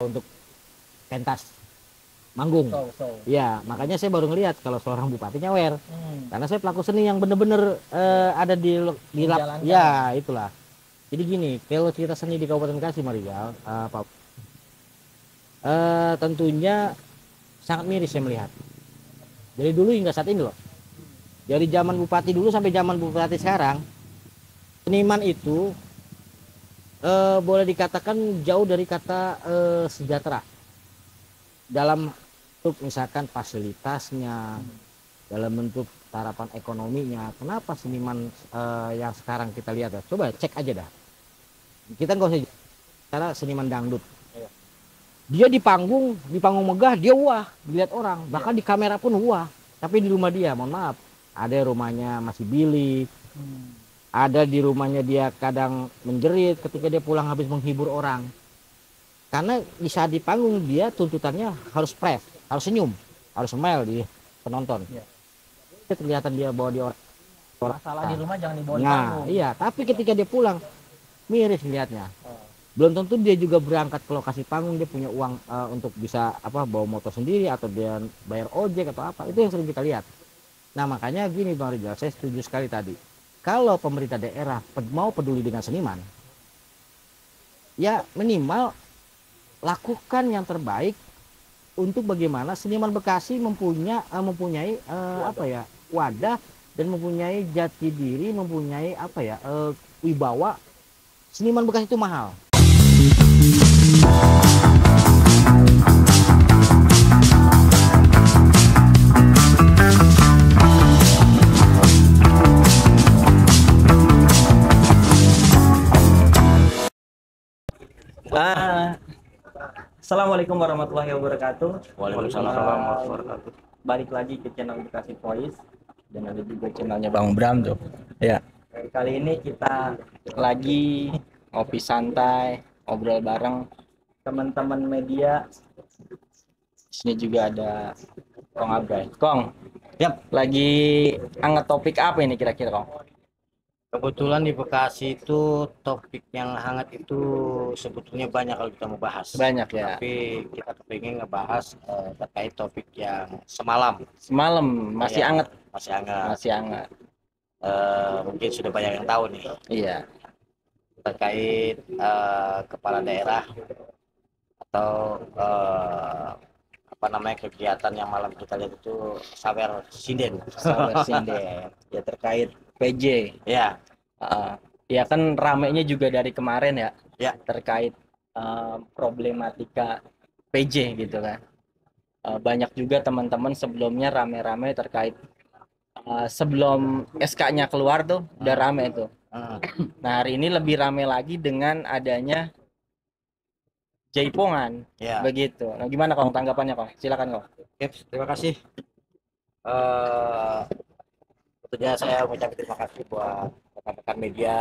untuk pentas manggung. Ya, makanya saya baru ngelihat kalau seorang bupati nyawer. Karena saya pelaku seni yang bener-bener ada di ya itulah. Jadi gini, kalau cerita seni di Kabupaten Bekasi, Marijal, Pak, tentunya sangat miris saya melihat. Jadi dulu hingga saat ini loh. Dari zaman bupati dulu sampai zaman bupati sekarang, seniman itu boleh dikatakan jauh dari kata sejahtera. Dalam bentuk misalkan fasilitasnya, dalam bentuk harapan ekonominya. Kenapa seniman yang sekarang kita lihat ya? Coba cek aja dah. Kita nggak usah cara seniman dangdut. Dia di panggung megah dia wah dilihat orang, bahkan di kamera pun wah. Tapi di rumah dia, mohon maaf, ada rumahnya masih bilik, ada di rumahnya dia kadang menjerit ketika dia pulang habis menghibur orang. Karena di saat di panggung dia tuntutannya harus fresh, harus senyum, harus smile di penonton. Kelihatan dia bawa di orang. Masalah di rumah jangan dibawa di Nah, panggung. iya, tapi ketika dia pulang miris lihatnya. Belum tentu dia juga berangkat ke lokasi panggung, dia punya uang untuk bisa bawa motor sendiri atau dia bayar ojek atau apa. Itu yang sering kita lihat. Nah, makanya gini Bang Rizal, saya setuju sekali tadi. Kalau pemerintah daerah mau peduli dengan seniman, ya minimal lakukan yang terbaik untuk bagaimana seniman Bekasi mempunyai wadah dan mempunyai jati diri, mempunyai wibawa. Seniman Bekasi itu mahal. Assalamualaikum warahmatullahi wabarakatuh. Waalaikumsalam warahmatullahi wabarakatuh. Balik lagi ke channel Bekasi Voice dan ada juga channelnya Bang Bram tuh. Ya. Kali ini kita lagi ngopi santai, ngobrol bareng teman-teman media. Di sini juga ada Kong Abray. Kong, lagi hangat topik apa ini kira-kira, Kong? Kebetulan di Bekasi itu topik yang hangat itu sebetulnya banyak kalau kita mau bahas. Banyak ya. Tapi kita pengen ngebahas terkait topik yang semalam. Semalam masih Ya, hangat. Masih hangat. Masih hangat. Mungkin sudah banyak yang tahu nih. Iya. Terkait kepala daerah atau kegiatan yang malam kita lihat itu sawer sinden. Sawer sinden. Ya terkait PJ. Ya. Ya kan ramenya juga dari kemarin ya. Ya. Terkait problematika PJ gitu kan. Banyak juga teman-teman sebelumnya rame-rame terkait sebelum SK-nya keluar tuh udah rame tuh. Nah hari ini lebih rame lagi dengan adanya jaipongan, begitu. Nah gimana Kong tanggapannya Kong? Silakan Kong. Oke, terima kasih. Tentunya saya mengucapkan terima kasih buat rekan-rekan media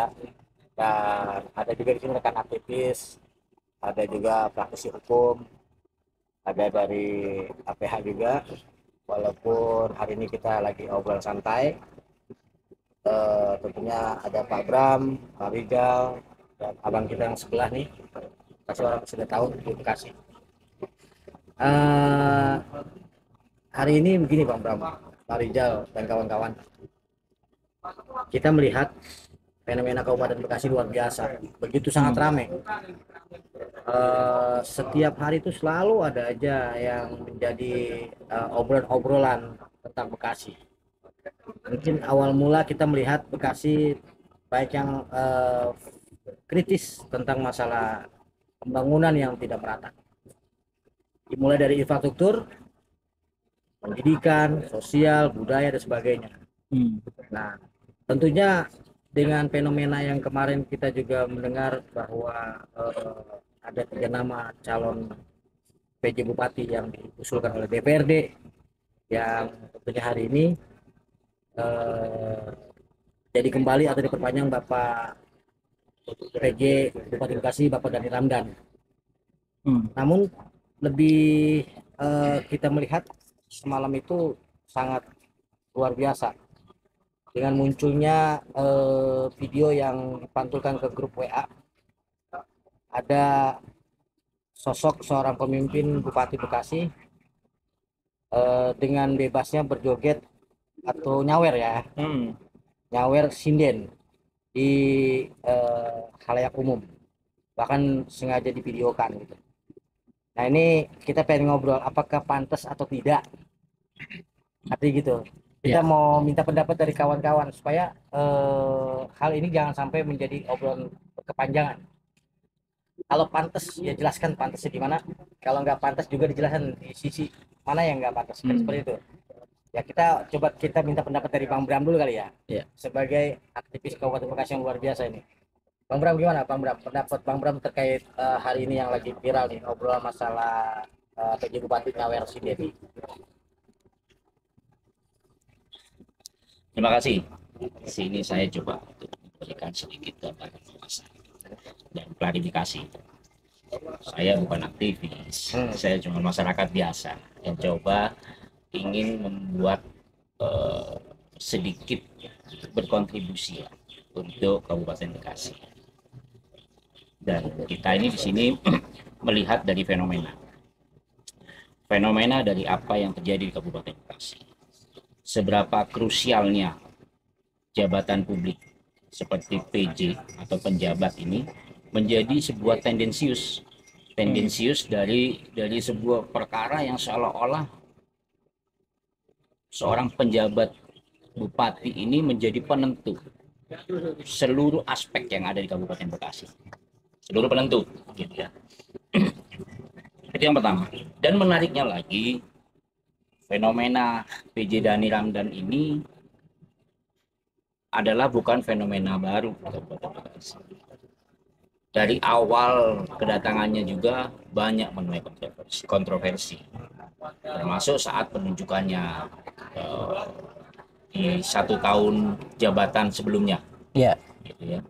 dan ada juga di sini rekan aktivis, ada juga praktisi hukum, ada dari APH juga. Walaupun hari ini kita lagi obrol santai, tentunya ada Pak Bram, Pak Rizal, dan abang kita yang sebelah nih. Kasih orang sudah tahu di Bekasi. Hari ini begini Pak Bram, Pak Rizal dan kawan-kawan. Kita melihat fenomena Kabupaten Bekasi luar biasa, begitu sangat ramai. Setiap hari itu selalu ada aja yang menjadi obrolan tentang Bekasi. Mungkin awal mula kita melihat Bekasi baik yang kritis tentang masalah pembangunan yang tidak merata. Dimulai dari infrastruktur, pendidikan, sosial, budaya dan sebagainya. Nah, tentunya dengan fenomena yang kemarin kita juga mendengar bahwa ada 3 nama calon PJ Bupati yang diusulkan oleh DPRD yang tentunya hari ini jadi kembali atau diperpanjang Bapak PJ Bupati Bekasi Bapak Dhani Ramdan. Namun lebih kita melihat semalam itu sangat luar biasa dengan munculnya video yang dipantulkan ke grup WA. Ada sosok seorang pemimpin Bupati Bekasi dengan bebasnya berjoget atau nyawer ya, nyawer sinden di halayak umum, bahkan sengaja divideokan gitu. Nah ini kita pengen ngobrol apakah pantas atau tidak, arti gitu. Kita mau minta pendapat dari kawan-kawan supaya hal ini jangan sampai menjadi obrolan berkepanjangan. Kalau pantas ya jelaskan pantasnya di mana, kalau nggak pantas juga dijelaskan di sisi mana yang nggak pantas, kan seperti itu. Ya kita coba kita minta pendapat dari Bang Bram dulu kali ya, sebagai aktivis Kabupaten Bekasi yang luar biasa ini. Bang Bram gimana Bang Bram, pendapat Bang Bram terkait hari ini yang lagi viral nih, obrolan masalah PJ Bupati Nyawer Sinden. Terima kasih. Di sini saya coba untuk memberikan sedikit gambaran wawasan dan klarifikasi. Saya bukan aktivis, saya cuma masyarakat biasa yang coba ingin membuat sedikit berkontribusi untuk Kabupaten Bekasi. Dan kita ini di sini melihat dari fenomena dari apa yang terjadi di Kabupaten Bekasi. Seberapa krusialnya jabatan publik seperti PJ atau penjabat ini menjadi sebuah tendensius dari sebuah perkara yang seolah-olah seorang penjabat bupati ini menjadi penentu seluruh aspek yang ada di Kabupaten Bekasi, seluruh penentu gitu ya. Itu yang pertama. Dan menariknya lagi, fenomena PJ Dhani Ramdan ini adalah bukan fenomena baru di Kabupaten Bekasi. Dari awal kedatangannya juga banyak menuai kontroversi, termasuk saat penunjukannya di 1 tahun jabatan sebelumnya. Gitu ya.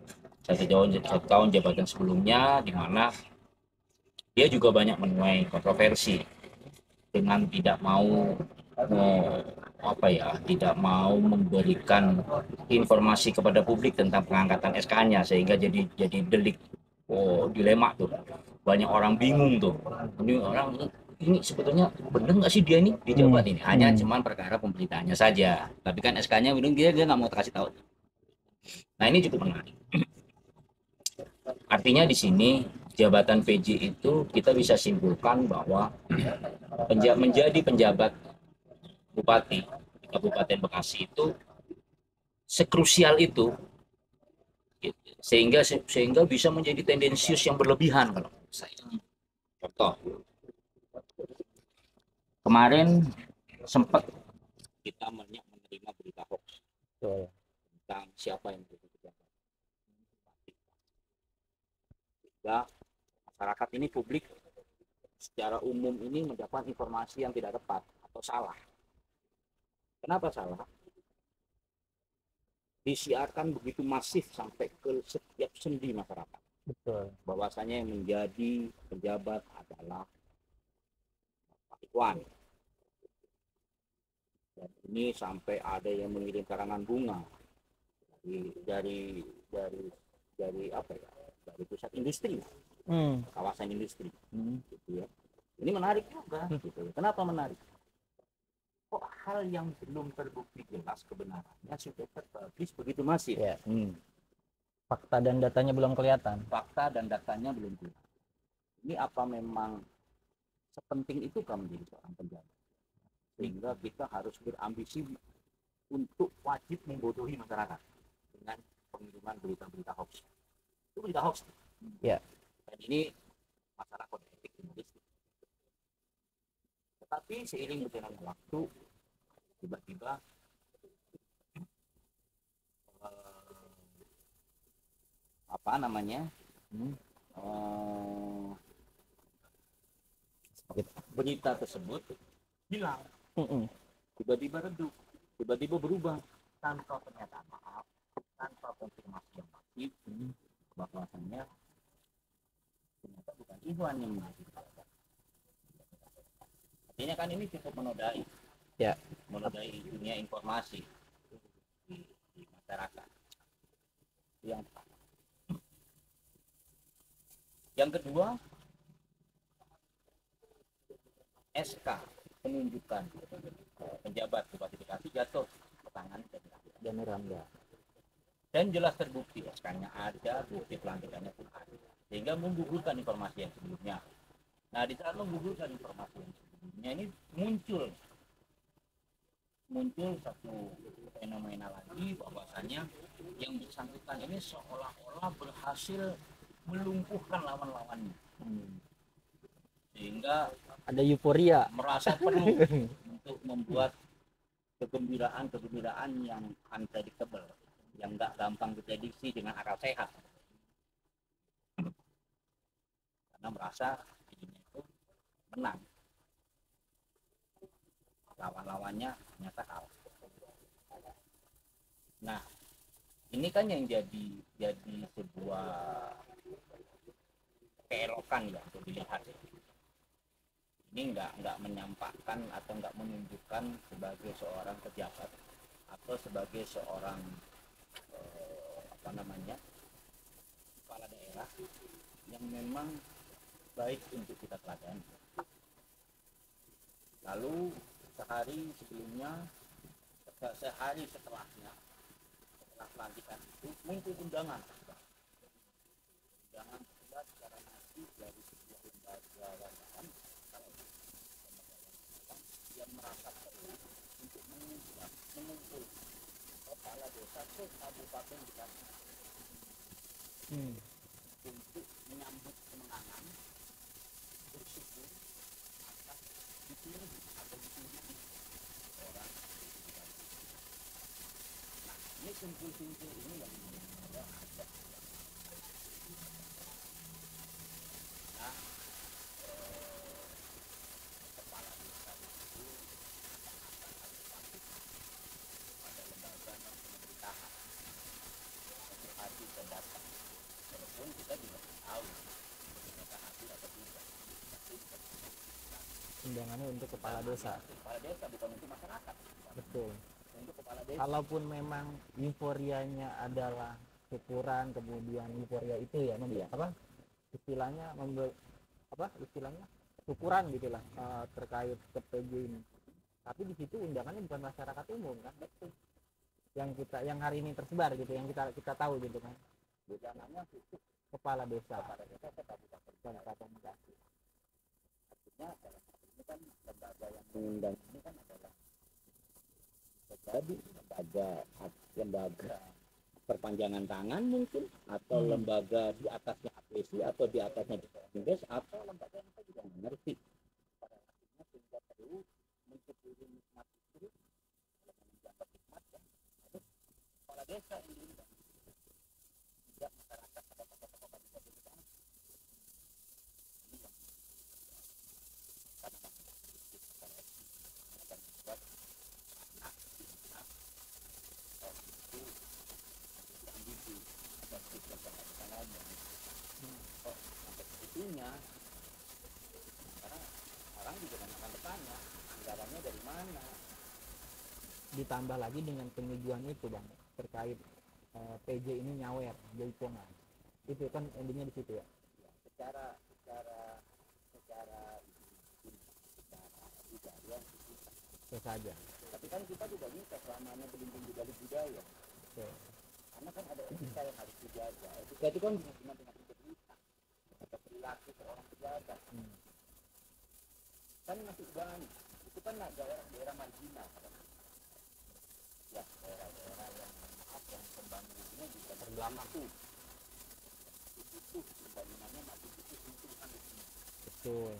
Satu tahun jabatan sebelumnya, di mana dia juga banyak menuai kontroversi dengan tidak mau tidak mau memberikan informasi kepada publik tentang pengangkatan SK-nya, sehingga jadi delik. Dilema tuh, banyak orang bingung tuh, ini sebetulnya bener nggak sih dia ini dijabat ini, hanya cuman perkara pemberitaannya saja, tapi kan SK-nya belum, dia nggak mau kasih tahu. Nah ini cukup menarik. Artinya di sini jabatan PJ itu kita bisa simpulkan bahwa menjadi penjabat bupati di Kabupaten Bekasi itu sekrusial itu, sehingga bisa menjadi tendensius yang berlebihan. Kalau saya contoh, kemarin sempat kita menerima berita hoax tentang siapa yang menjadi pejabat, sehingga masyarakat ini, publik secara umum ini mendapat informasi yang tidak tepat atau salah. Kenapa salah? Disiarkan begitu masif sampai ke setiap sendi masyarakat. Betul. Bahwasanya yang menjadi pejabat adalah Pak Iwan. Dan ini sampai ada yang mengirim karangan bunga dari apa ya? Dari pusat industri, kawasan industri. Gitu ya. Ini menarik juga. Gitu. Kenapa menarik? Kok hal yang belum terbukti jelas kebenarannya sudah terpublish begitu masif? Fakta dan datanya belum kelihatan. Ini apa memang sepenting itu kan menjadi seorang penjabat, sehingga kita harus berambisi untuk wajib membodohi masyarakat dengan pengiriman berita-berita hoax? Itu berita hoax. Dan ini masalah kode etik jurnalistik. Tetapi seiring berjalannya waktu, tiba-tiba berita tersebut hilang, tiba-tiba redup, tiba-tiba berubah tanpa pernyataan maaf, tanpa konfirmasi yang pasti, bahwasanya ternyata bukan Iwan yang mengajukan. Artinya kan ini cukup menodai dunia informasi di masyarakat. Yang kedua, SK penunjukan penjabat Bupati Bekasi jatuh ke tangan Dan Rangga. dan jelas terbukti SK-nya ada, bukti pelantikannya pun ada, sehingga menggugurkan informasi yang sebelumnya. Nah, di saat menggugurkan informasi yang sebelumnya ini muncul satu fenomena lagi, bahwasanya yang bersangkutan ini seolah-olah berhasil melumpuhkan lawan-lawannya, sehingga Ada euforia. merasa perlu untuk membuat kegembiraan yang unpredictable, yang nggak gampang diprediksi dengan akal sehat, karena merasa dirinya itu menang, lawan-lawannya ternyata kalah. Nah, ini kan yang jadi sebuah keelokan ya untuk dilihat. Ini nggak menyampaikan atau nggak menunjukkan sebagai seorang pejabat atau sebagai seorang kepala daerah yang memang baik untuk kita teladani. Lalu sehari setelahnya, setelah pelantikan itu muncul undangan secara masif dari sebuah lembaga wartawan yang merasa perlu untuk mengumpul kepala desa ke Kabupaten Bekasi untuk menyambut kemenangan, bersyukur atas dipilih atau ditunjuk orang. Nah, ini simpul-simpul ini yang ada. Nah, kepala desa itu pada lembaga non pemerintahan satu hati terdapat, walaupun kita juga tahu mereka hadir atau tidak, tapi Undangannya untuk kepala desa. kepala desa bukan untuk masyarakat, Betul. untuk kepala desa. Kalaupun memang euforianya adalah syukuran, kemudian euforia itu ya istilahnya syukuran gitulah terkait ke PJ ini. Tapi di situ undangannya bukan masyarakat umum kan, yang hari ini tersebar gitu, yang kita tahu gitu kan. Undangannya khusus Kepala desa. Kabupaten Bekasi. Artinya dalam hal ini kan lembaga yang mengundang ini kan adalah jadi lembaga perpanjangan tangan mungkin, atau lembaga di atasnya APC atau di atasnya BPS, atau lembaga yang saya juga mengerti pada akhirnya, sehingga perlu mencuri nikmat itu dalam menjabat nikmat ya harus kepala desa yang diundang, tidak masyarakat pada tokoh-tokoh kabupaten itu. Ini yang karena masih sedikit secara etik akan membuat anak orang itu ambigu dan tidak berkaitan lagi. Kok sampai segitunya? Karena orang juga banyak akan bertanya anggarannya dari mana. Ditambah lagi dengan penyejuan itu bang terkait PJ ini nyawer jaipongan, itu kan endingnya di situ ya. Secara budaya Itu saja. tapi kan kita juga bisa selamanya berlindung di balik budaya. Oke. Karena kan ada etika yang harus dijaga. Etika itu kan hubungan dengan integritas atau perilaku seorang pejabat. Kan masih banyak. Itu kan daerah marginal. Ya, daerah-daerah yang yang pembangunannya juga berbelakang tuh. Itu pembangunannya masih itu kan di sini. Betul.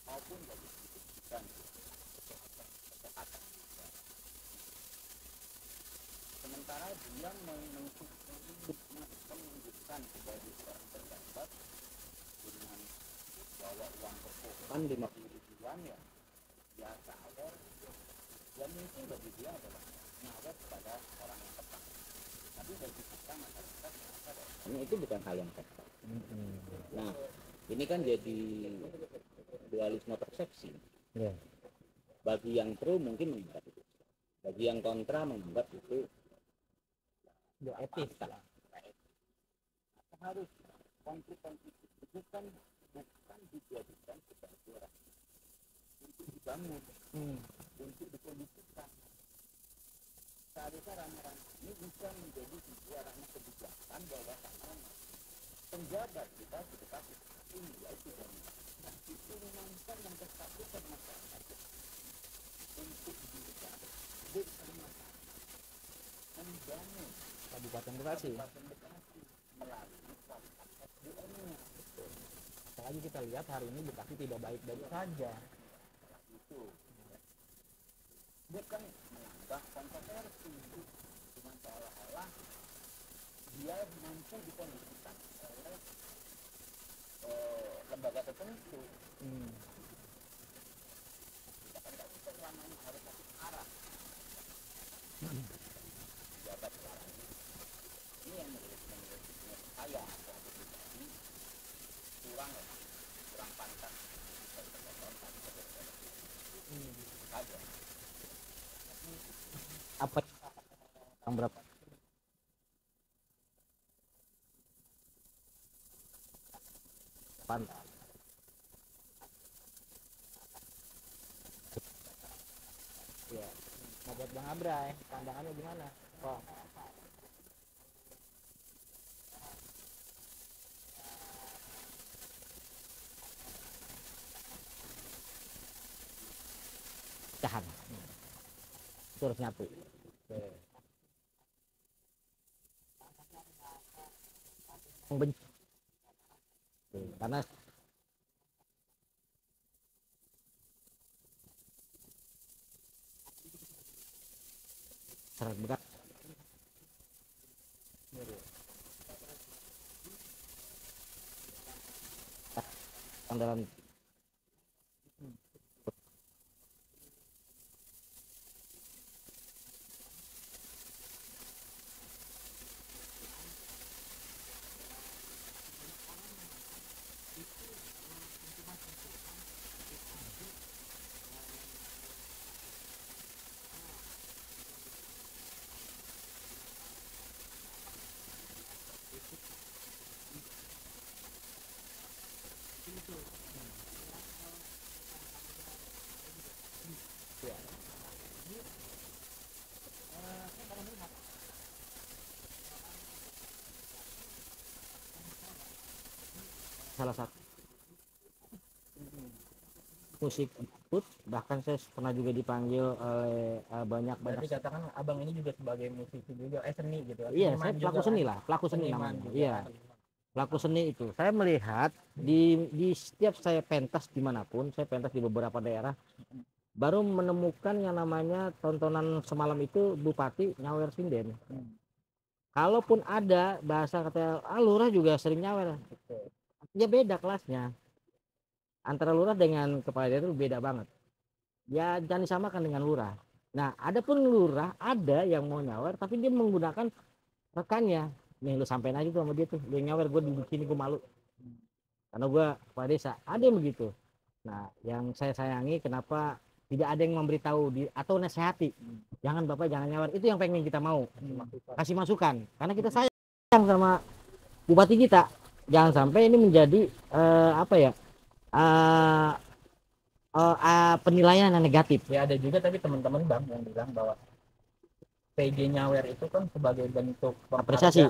Maupun dari pendidikan, kesehatan juga. Sementara dia menunjukkan sebagai seorang pejabat dengan bawa uang perpuluhan 50 ribuan ya biasa aja, dan mungkin bagi dia adalah nyawer kepada orang yang tepat, tapi bagi kita masyarakat ini itu bukan hal yang tepat. Nah, ini kan jadi dualisme persepsi. Yeah. Bagi yang pro mungkin menganggap itu, bagi yang kontra menganggap itu Udah etis lah. harus konflik bukan dijadikan untuk dikondisikan. Seharusnya rame-rame ini bisa menjadi sebuah ranah kebijakan bahwa penjabat kita ketika ini yaitu pemerintah itu memainkan dan kesatuan masyarakat untuk bisa bersama membangun Kabupaten Bekasi. melalui kualitas SDM-nya. Apalagi kita lihat hari ini Bekasi tidak baik-baik saja. Itu bukan menambah kontroversi, cuma seolah-olah dia mampu dikondisikan oleh lembaga tertentu. Kita kan tidak bisa selamanya harus satu arah. Jabat sekarang ini yang menurut saya waktu pribadi kurang pantas saja. Apa yang berapa? Pantas. Ya. Nah, buat Bang Abray, pandangannya gimana? Kok pecahan. Itu harus nyatu. Oke. Membenci. Oke, karena serat berat yang dalam salah satu musik put, bahkan saya pernah juga dipanggil oleh banyak Berarti katakan abang ini juga sebagai musisi juga, seni gitu. iya, saya pelaku seni lah, pelaku seni namanya. Iya, pelaku seni itu. Saya melihat di setiap saya pentas dimanapun, saya pentas di beberapa daerah, baru menemukan yang namanya tontonan semalam itu Bupati nyawer sinden. Kalaupun ada bahasa kata lurah juga sering nyawer, ya beda kelasnya. Antara lurah dengan kepala daerah itu beda banget. Ya jangan disamakan dengan lurah. Nah, ada pun lurah ada yang mau nyawer tapi dia menggunakan rekannya. Nih lu sampein aja tuh sama dia tuh, lu nyawer, gue di sini gue malu. Karena gue kepala desa, ada yang begitu. Nah, yang saya sayangi kenapa tidak ada yang memberitahu atau nasihati. Jangan Bapak jangan nyawer. Itu yang pengen kita mau. Kasih masukan. Karena kita sayang sama bupati kita. Jangan sampai ini menjadi penilaian yang negatif. Ya ada juga tapi teman-teman bang yang bilang bahwa PJ nyawer itu kan sebagai bentuk Apresiasi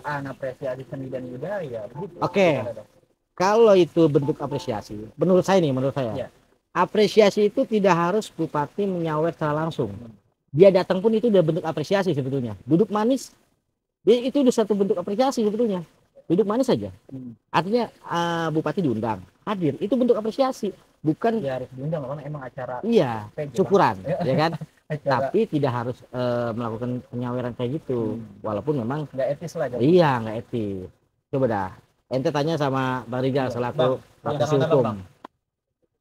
seni dan budaya. Oke. Kalau itu bentuk apresiasi, menurut saya ya. Apresiasi itu tidak harus bupati menyawer secara langsung. Dia datang pun itu udah bentuk apresiasi sebetulnya. Duduk manis, itu udah satu bentuk apresiasi sebetulnya. Duduk manis saja. Artinya bupati diundang, hadir, itu bentuk apresiasi. Bukan ya harus diundang karena emang acara. Iya, syukuran, ya kan? Tapi tidak harus melakukan penyaweran kayak gitu. Walaupun memang nggak etis lah. Iya, nggak etis. Coba dah, ente tanya sama Bang Rizal selaku praktisi hukum.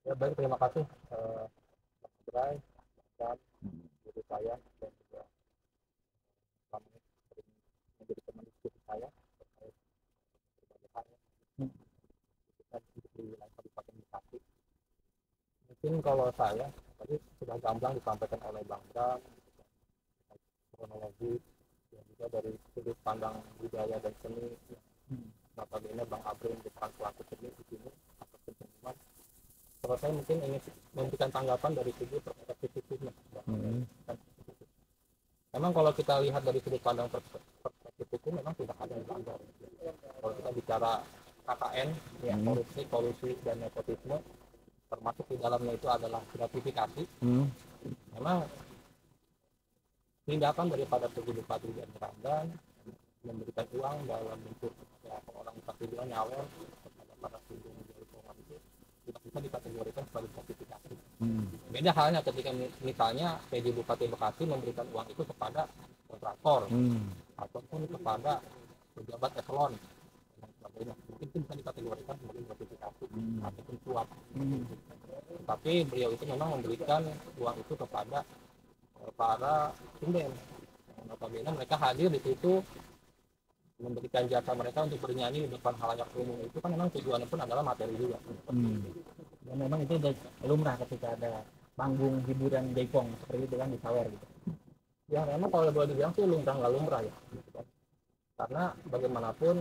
Ya baik, terima kasih Bray dan guru saya dan juga kami sering menjadi teman diskusi saya terkait berbagai hal kita di wilayah Kabupaten Bekasi. Mungkin kalau saya tadi sudah gamblang disampaikan oleh Bang Bram kronologi dan juga dari sudut pandang budaya dan seni. Notabene Bang Abrin bukan pelaku seni di sini atau seniman. Kalau saya mungkin ingin memberikan tanggapan dari segi perspektif memang kalau kita lihat dari sudut pandang perspektif hukum memang tidak ada yang dilanggar. Kalau kita bicara KKN, ya, korupsi, kolusi, dan nepotisme, termasuk di dalamnya itu adalah gratifikasi. Memang tindakan daripada PJ Bupati dan Ramdan memberikan uang dalam bentuk ya, orang bilang nyawer kepada para sindung dari keuangan itu tidak bisa dikategorikan sebagai gratifikasi. Beda halnya ketika misalnya PJ Bupati Bekasi memberikan uang itu kepada kontraktor ataupun kepada pejabat eselon dan sebagainya, mungkin itu bisa dikategorikan sebagai gratifikasi ataupun suap. Tapi beliau itu memang memberikan uang itu kepada para sinden. Notabene mereka hadir di situ memberikan jasa mereka untuk bernyanyi di depan halayak umum, itu kan memang tujuannya pun adalah materi juga. Dan memang itu udah lumrah ketika ada panggung hiburan jaipong seperti itu kan di Sawer gitu. Ya memang kalau boleh dibilang sih lumrah nggak lumrah ya, gitu kan. Karena bagaimanapun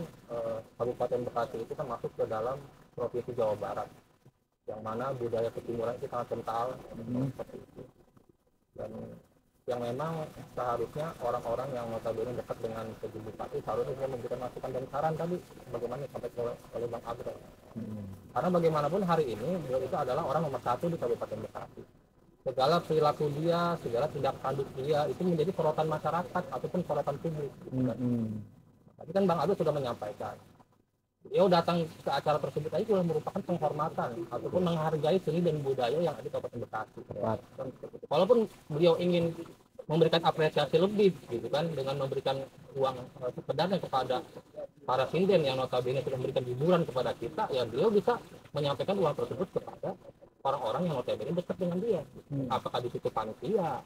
Kabupaten Bekasi itu kan masuk ke dalam provinsi Jawa Barat, yang mana budaya ketimuran itu sangat kental seperti itu. Dan yang memang seharusnya orang-orang yang notabene dekat dengan PJ Bupati seharusnya memberikan masukan dan saran tadi bagaimana disampaikan oleh Bang Abre. Karena bagaimanapun hari ini beliau itu adalah orang nomor 1 di Kabupaten Bekasi. Segala perilaku dia, segala tindak tanduk dia itu menjadi sorotan masyarakat ataupun sorotan publik. Tadi kan Bang Abre sudah menyampaikan, beliau datang ke acara tersebut aja sudah merupakan penghormatan ataupun menghargai seni dan budaya yang ada di Kabupaten Bekasi. Walaupun beliau ingin memberikan apresiasi lebih gitu kan dengan memberikan uang sekedarnya kepada para sinden yang notabene sudah memberikan hiburan kepada kita, ya beliau bisa menyampaikan uang tersebut kepada orang-orang yang notabene dekat dengan dia. Apakah di situ panitia,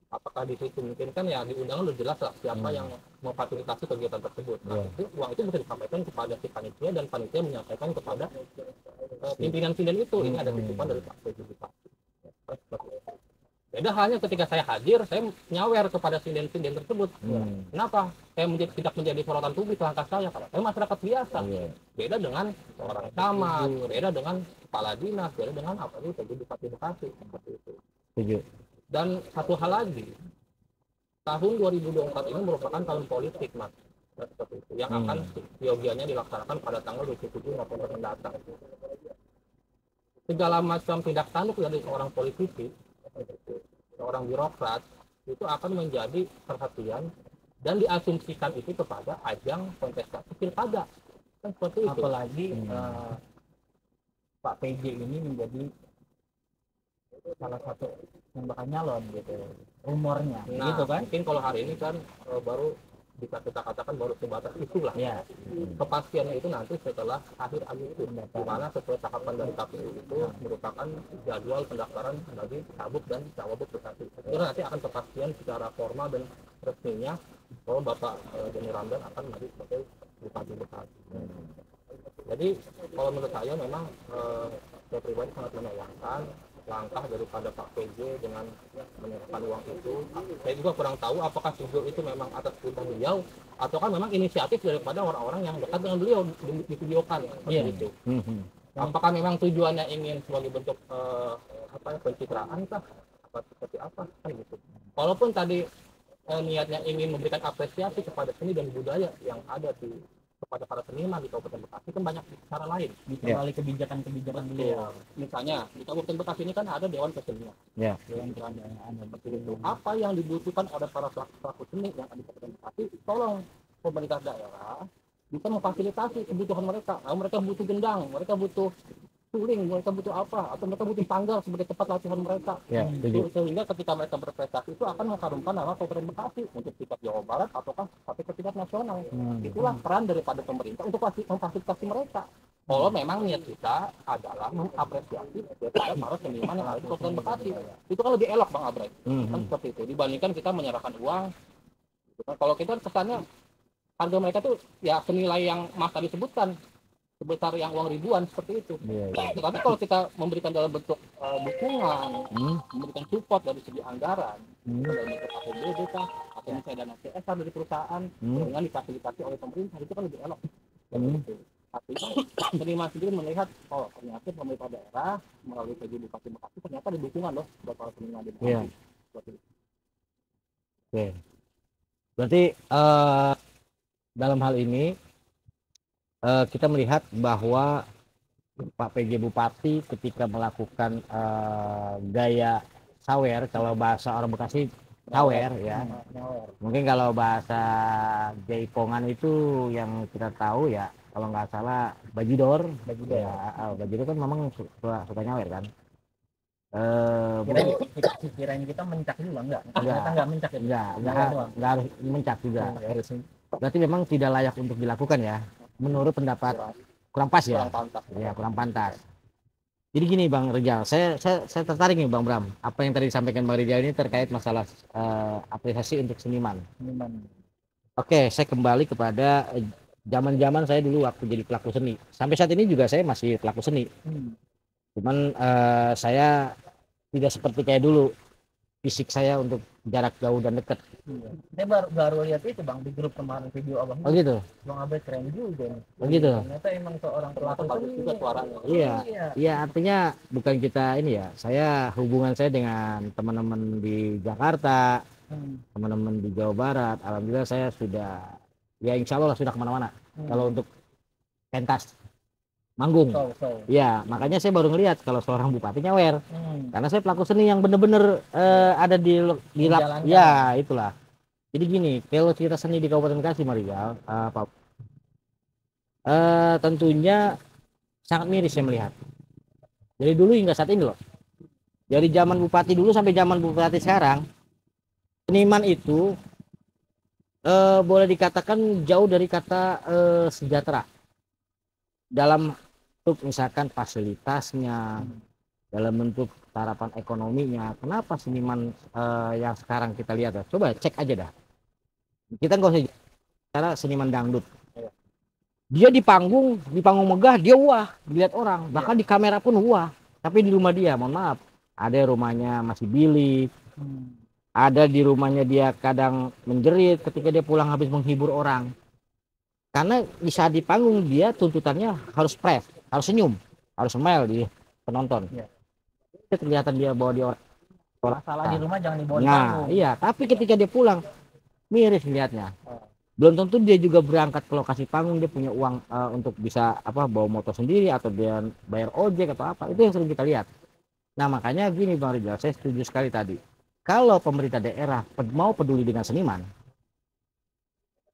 apakah di situ mungkin kan ya di undangan udah jelas lah siapa yang memfasilitasi kegiatan tersebut. Nah, itu, uang itu bisa disampaikan kepada si panitia dan panitia menyampaikan kepada pimpinan sinden itu. Ini ada titipan dari Pak PJ Bupati. Beda halnya ketika saya hadir, saya nyawer kepada sinden-sinden tersebut. Kenapa? Saya tidak menjadi sorotan publik langkah saya, karena saya masyarakat biasa. Beda dengan orang camat, beda dengan kepala dinas, beda dengan apa itu PJ Bupati Bekasi seperti itu. Setuju. Dan satu hal lagi, tahun 2024 ini merupakan tahun politik, Mas. Seperti itu, yang akan yogianya dilaksanakan pada tanggal 27 November mendatang. Segala macam tindak tanduk dari seorang politisi, seorang birokrat, itu akan menjadi perhatian dan diasumsikan itu kepada ajang kontestasi pilkada. Kan seperti itu. Apalagi Pak PJ ini menjadi salah satu yang bakal nyalon gitu rumornya, Nah, gitu kan? mungkin kalau hari ini kan baru bisa kita katakan baru sebatas itulah. Ya. Kepastiannya itu nanti setelah akhir Agustus, di mana sesuai tahapan dari KPU itu merupakan jadwal pendaftaran bagi cagup dan cawagup Bekasi. Itu nanti akan kepastian secara formal dan resminya bahwa Bapak Denny Ramdan akan maju sebagai Bupati Bekasi. Jadi kalau menurut saya memang saya pribadi sangat menyayangkan langkah daripada Pak PJ dengan menyerahkan uang itu. Saya juga kurang tahu apakah video itu memang atas perintah beliau atau kan memang inisiatif daripada orang-orang yang dekat dengan beliau divideokan seperti itu. Apakah memang tujuannya ingin sebagai bentuk pencitraan kah? Seperti apa kan gitu. Walaupun tadi niatnya ingin memberikan apresiasi kepada seni dan budaya yang ada kepada para seniman di Kabupaten Bekasi, kan banyak cara lain Bisa melalui kebijakan-kebijakan beliau. Misalnya di Kabupaten Bekasi ini kan ada Dewan Kesenian, Dewan Kerajaan, seperti itu. Apa yang dibutuhkan oleh para pelaku seni yang ada di Kabupaten Bekasi, tolong pemerintah daerah bisa memfasilitasi kebutuhan mereka. Mereka butuh gendang, mereka butuh suling, mereka butuh apa, atau mereka butuh tanggal sebagai tempat latihan mereka. Sehingga ketika mereka berprestasi itu akan mengharumkan nama Kabupaten Bekasi untuk tingkat Jawa Barat ataukah sampai ke tingkat nasional. Itulah peran daripada pemerintah untuk memfasilitasi mereka. Kalau memang niat kita adalah mengapresiasi daripada para seniman yang ada di Kabupaten Bekasi, itu kan lebih elok Bang Abre. Kan seperti itu dibandingkan kita menyerahkan uang. Kalau kita kesannya harga mereka tuh ya senilai yang Mas tadi sebutkan, sebesar yang uang ribuan seperti itu. Tapi kalau kita memberikan dalam bentuk dukungan, memberikan support dari segi anggaran, dari bentuk APBD kah, atau misalnya dana CSR dari perusahaan, dengan difasilitasi oleh pemerintah, itu kan lebih elok. Tapi seniman sendiri melihat, oh ternyata pemerintah daerah melalui PJ Bupati Bekasi ternyata ada dukungan loh buat para seniman di Bekasi. Berarti dalam hal ini kita melihat bahwa Pak PJ Bupati ketika melakukan gaya sawer, kalau bahasa orang Bekasi sawer ya. Mungkin kalau bahasa Jaipongan itu yang kita tahu ya, kalau nggak salah bajidor. Ya, bajidor kan memang suka nyawer kan. Kirain kita mencak juga enggak? Ternyata enggak mencak ya? Enggak harus mencak juga. Berarti memang tidak layak untuk dilakukan ya, menurut pendapat kurang pas ya. Kurang pantas. Jadi gini Bang Rijal, saya tertarik nih Bang Bram. Apa yang tadi disampaikan Bang Rijal ini terkait masalah apresiasi untuk seniman. Oke, saya kembali kepada zaman-zaman saya dulu waktu jadi pelaku seni. Sampai saat ini juga saya masih pelaku seni. Cuman saya tidak seperti kayak dulu. Fisik saya untuk jarak jauh dan dekat. Saya baru lihat itu Bang di grup kemarin video Abang. Oh gitu. Bang Abed keren juga nih. Oh gitu. Ternyata emang seorang pelaku bagus juga suaranya. Iya, artinya bukan kita ini ya. Saya hubungan saya dengan teman-teman di Jakarta, teman-teman di Jawa Barat, alhamdulillah saya sudah ya insya Allah sudah kemana-mana. Kalau untuk pentas manggung, ya makanya saya baru ngelihat kalau seorang bupati nyawer, karena saya pelaku seni yang bener-bener ada di ya itulah. Jadi gini, kalau cerita seni di Kabupaten Bekasi Marijal, Pak, tentunya sangat miris saya melihat. Dari dulu hingga saat ini loh, dari zaman bupati dulu sampai zaman bupati sekarang, seniman itu boleh dikatakan jauh dari kata sejahtera dalam bentuk misalkan fasilitasnya, dalam bentuk harapan ekonominya. Kenapa seniman yang sekarang kita lihat, coba cek aja dah, kita nggak usah cara seniman dangdut, dia di panggung megah dia wah dilihat orang, bahkan di kamera pun wah, tapi di rumah dia mohon maaf, ada rumahnya masih bilik, ada di rumahnya dia kadang menjerit ketika dia pulang habis menghibur orang. Karena di saat di panggung dia tuntutannya harus fresh, harus senyum, harus smile di penonton. Kelihatan dia bawa di orang. Masalah di rumah jangan dibawa di panggung. Iya, tapi ketika dia pulang miris lihatnya. Belum tentu dia juga berangkat ke lokasi panggung, dia punya uang untuk bisa bawa motor sendiri atau dia bayar ojek atau apa. Itu yang sering kita lihat. Nah makanya gini Bang Rijal, saya setuju sekali tadi. Kalau pemerintah daerah mau peduli dengan seniman,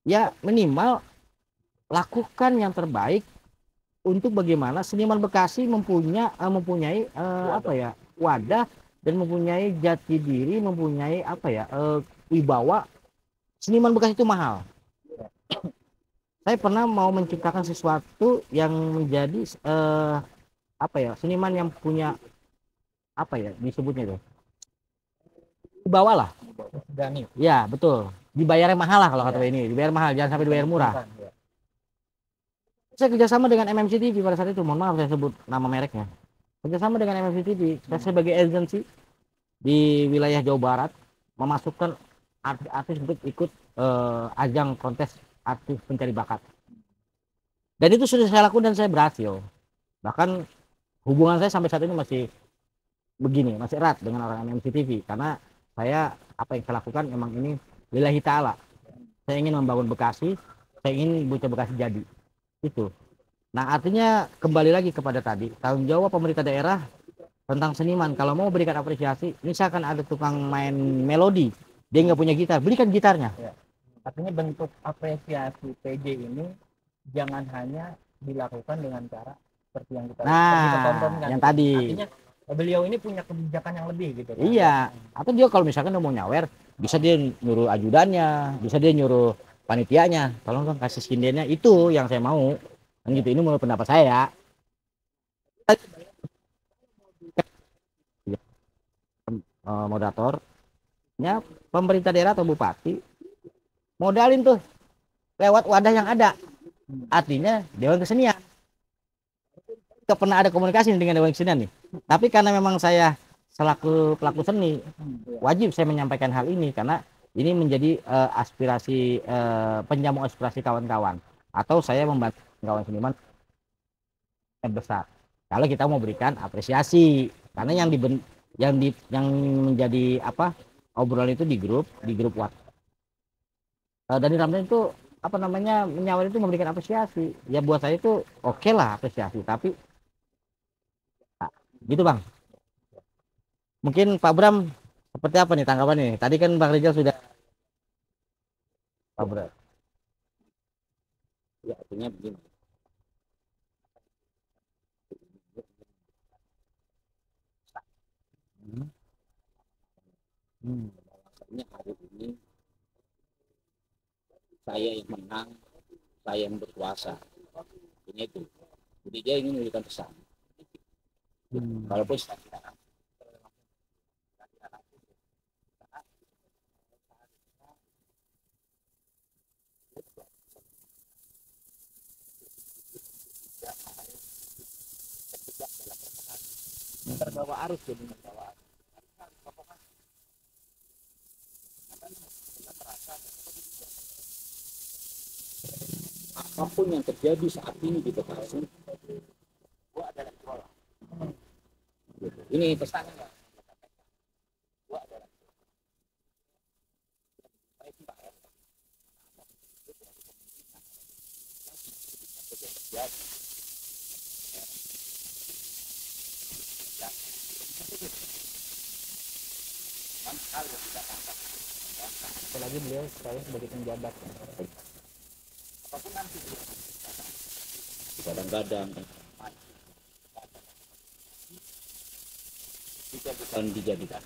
ya minimal lakukan yang terbaik untuk bagaimana seniman Bekasi mempunyai wadah dan mempunyai jati diri, mempunyai wibawa. Seniman Bekasi itu mahal. Saya pernah mau menciptakan sesuatu yang menjadi seniman yang punya disebutnya itu wibawa lah. Ya betul. Dibayarnya mahal lah kalau kata ini, dibayar mahal, jangan sampai dibayar murah. Saya kerjasama dengan MMC TV pada saat itu, mohon maaf saya sebut nama mereknya. Kerjasama dengan MMC TV, saya sebagai agensi di wilayah Jawa Barat memasukkan artis untuk ikut ajang kontes artis pencari bakat. Dan itu sudah saya lakukan dan saya berhasil. Bahkan hubungan saya sampai saat ini masih begini, masih erat dengan orang MMC TV karena saya apa yang saya lakukan memang ini lillahi ta'ala. Saya ingin membangun Bekasi, saya ingin Bocah Bekasi jadi. Itu. Nah artinya kembali lagi kepada tadi tanggung jawab pemerintah daerah tentang seniman. Kalau mau berikan apresiasi, misalkan ada tukang main melodi, dia nggak punya gitar, belikan gitarnya. Artinya bentuk apresiasi PJ ini jangan hanya dilakukan dengan cara seperti yang kita tontonkan. Yang tadi. Artinya beliau ini punya kebijakan yang lebih gitu. Iya. Atau dia kalau misalkan mau nyawer, bisa dia nyuruh ajudannya, bisa dia nyuruh panitianya, tolong dong kasih sindennya, itu yang saya mau. Dan gitu, ini menurut pendapat saya. Moderatornya pemerintah daerah atau bupati modalin tuh lewat wadah yang ada, artinya Dewan Kesenian. Gak pernah ada komunikasi dengan Dewan Kesenian nih, tapi karena memang saya selaku pelaku seni wajib saya menyampaikan hal ini karena ini menjadi aspirasi penjamu aspirasi kawan-kawan, atau saya membantu kawan seniman yang besar kalau kita mau berikan apresiasi. Karena yang menjadi obrolan itu di grup WhatsApp Dhani Ramdan itu apa namanya menyawar itu memberikan apresiasi. Ya buat saya itu oke lah apresiasi, tapi gitu Bang. Mungkin Pak Bram seperti apa nih tanggapannya nih? Tadi kan Bang Rizal sudah Pak Bram. Ya, artinya begini. Hmm. Hmm. Bahwasanya hari ini saya yang menang, saya yang berkuasa. Ini itu. Jadi dia ingin memberikan pesan. Hmm. Walaupun saya tidak terbawa arus, jadi terbawa arus. Apapun yang terjadi saat ini di Bekasi, gua adalah juara. Gitu. Ini pesannya. Gua adalah apalagi beliau saya sebagai penjabat. kadang-kadang jika bukan dijadikan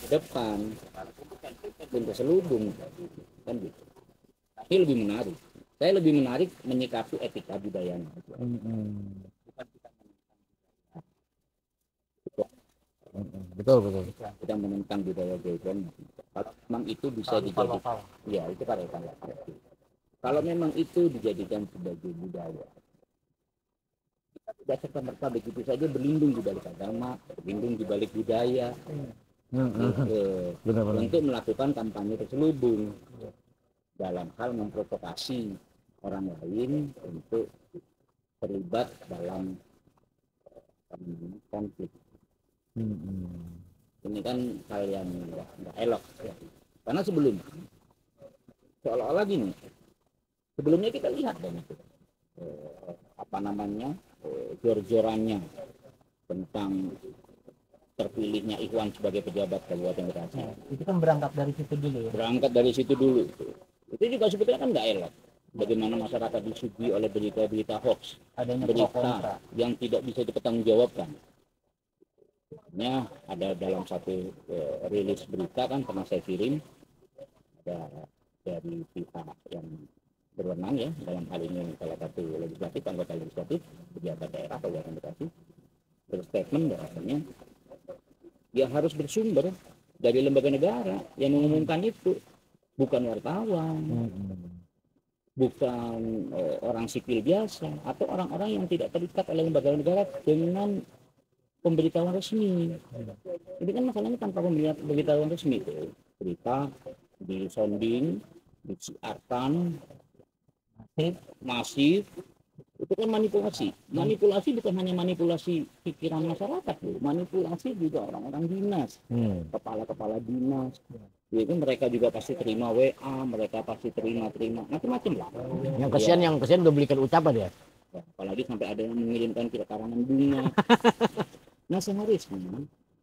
ke depan untuk selubung kan gitu. Tapi lebih menarik. Saya lebih menarik menyikapi etika budayanya. Betul betul. Kita menentang budaya Jawa. Kalau memang itu bisa dijadikan, ya itu karyawan lokal. Kalau memang itu dijadikan sebagai budaya, kita tidak serta merta begitu saja berlindung di balik agama, berlindung di balik budaya, Benar-benar. untuk melakukan kampanye terselubung dalam hal memprovokasi orang lain untuk terlibat dalam konflik. Ini kan hal yang nggak elok ya. Karena sebelum seolah-olah gini, sebelumnya kita lihat dan itu apa namanya jor-jorannya tentang terpilihnya Ikhwan sebagai pejabat Kabupaten Bekasi. Itu kan berangkat dari situ dulu ya. Berangkat dari situ dulu. Itu juga sebetulnya kan nggak elok. Bagaimana masyarakat disuguhi oleh berita-berita hoax, Adanya pro kontra. berita yang tidak bisa dipertanggungjawabkan. Ada dalam satu rilis berita kan pernah saya kirim, ada dari pihak yang berwenang ya dalam hal ini salah satu legislatif, anggota legislatif pejabat daerah Kabupaten Bekasi berstatement bahwasanya dia harus bersumber dari lembaga negara yang mengumumkan itu, bukan wartawan, bukan orang sipil biasa atau orang-orang yang tidak terikat oleh lembaga negara dengan pemberitahuan resmi. Ini kan masalahnya tanpa pemberitahuan resmi itu berita di sounding, disiarkan masif, itu kan manipulasi. Manipulasi bukan hanya manipulasi pikiran masyarakat, manipulasi juga orang-orang dinas, kepala-kepala dinas. Itu mereka juga pasti terima WA, mereka pasti terima macam-macam lah. Yang kesian udah belikan ucapan ya. Apalagi sampai ada yang mengirimkan kita karangan bunga. Nah seharusnya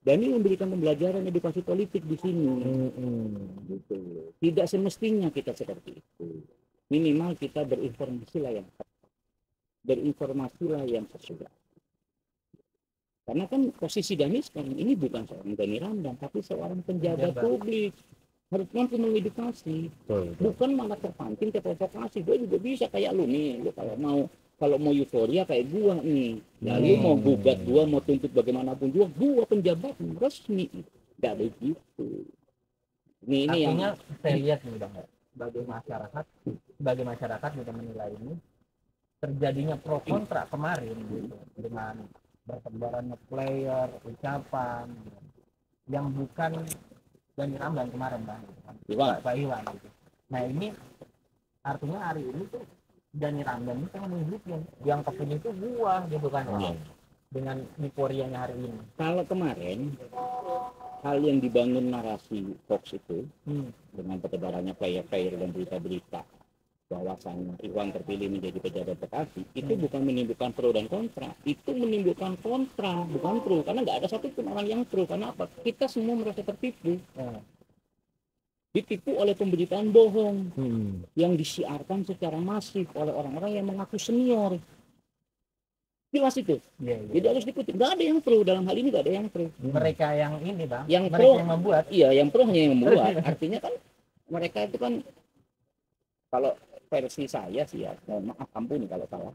Dhani memberikan pembelajaran edukasi politik di sini. Gitu. Tidak semestinya kita seperti itu. Minimal kita berinformasilah yang sesuai. Karena kan posisi Dhani sekarang ini bukan seorang Dhani Ramdan, tapi seorang penjabat publik. Harus mampu mengedukasi, bukan malah terpancing ke provokasi. Gue juga bisa kayak lu nih, lu kalau mau euforia kayak gua nih, ya lu mau gugat gua, mau tuntut bagaimanapun juga, gua penjabat resmi, nggak begitu. Ini Artinya yang saya lihat nih Bang, sebagai masyarakat juga menilai ini terjadinya pro kontra kemarin gitu, dengan bertebarannya player, ucapan yang bukan Dhani Ramdan kemarin Bang, Pak Iwan gitu. Nah ini artinya hari ini tuh Dhani Ramdan itu menunjukkan yang kepilih itu gua gitu kan, dengan euforianya hari ini. kalau kemarin hal yang dibangun narasi hoax itu dengan pertebarannya player-player dan berita-berita bahwasannya Iwan terpilih menjadi pejabat Bekasi, itu bukan menimbulkan pro dan kontra, itu menimbulkan kontra, bukan pro, karena nggak ada satupun orang yang pro. Karena apa? Kita semua merasa tertipu, ditipu oleh pemberitaan bohong yang disiarkan secara masif oleh orang-orang yang mengaku senior. Jelas itu. Jadi harus dikutip. Nggak ada yang pro dalam hal ini, nggak ada yang pro. Mereka yang ini bang, Yang mereka pro yang membuat. Iya, yang pro hanya yang membuat. Artinya kan mereka itu kan, kalau versi saya sih ya, mohon maaf ampuni kalau salah,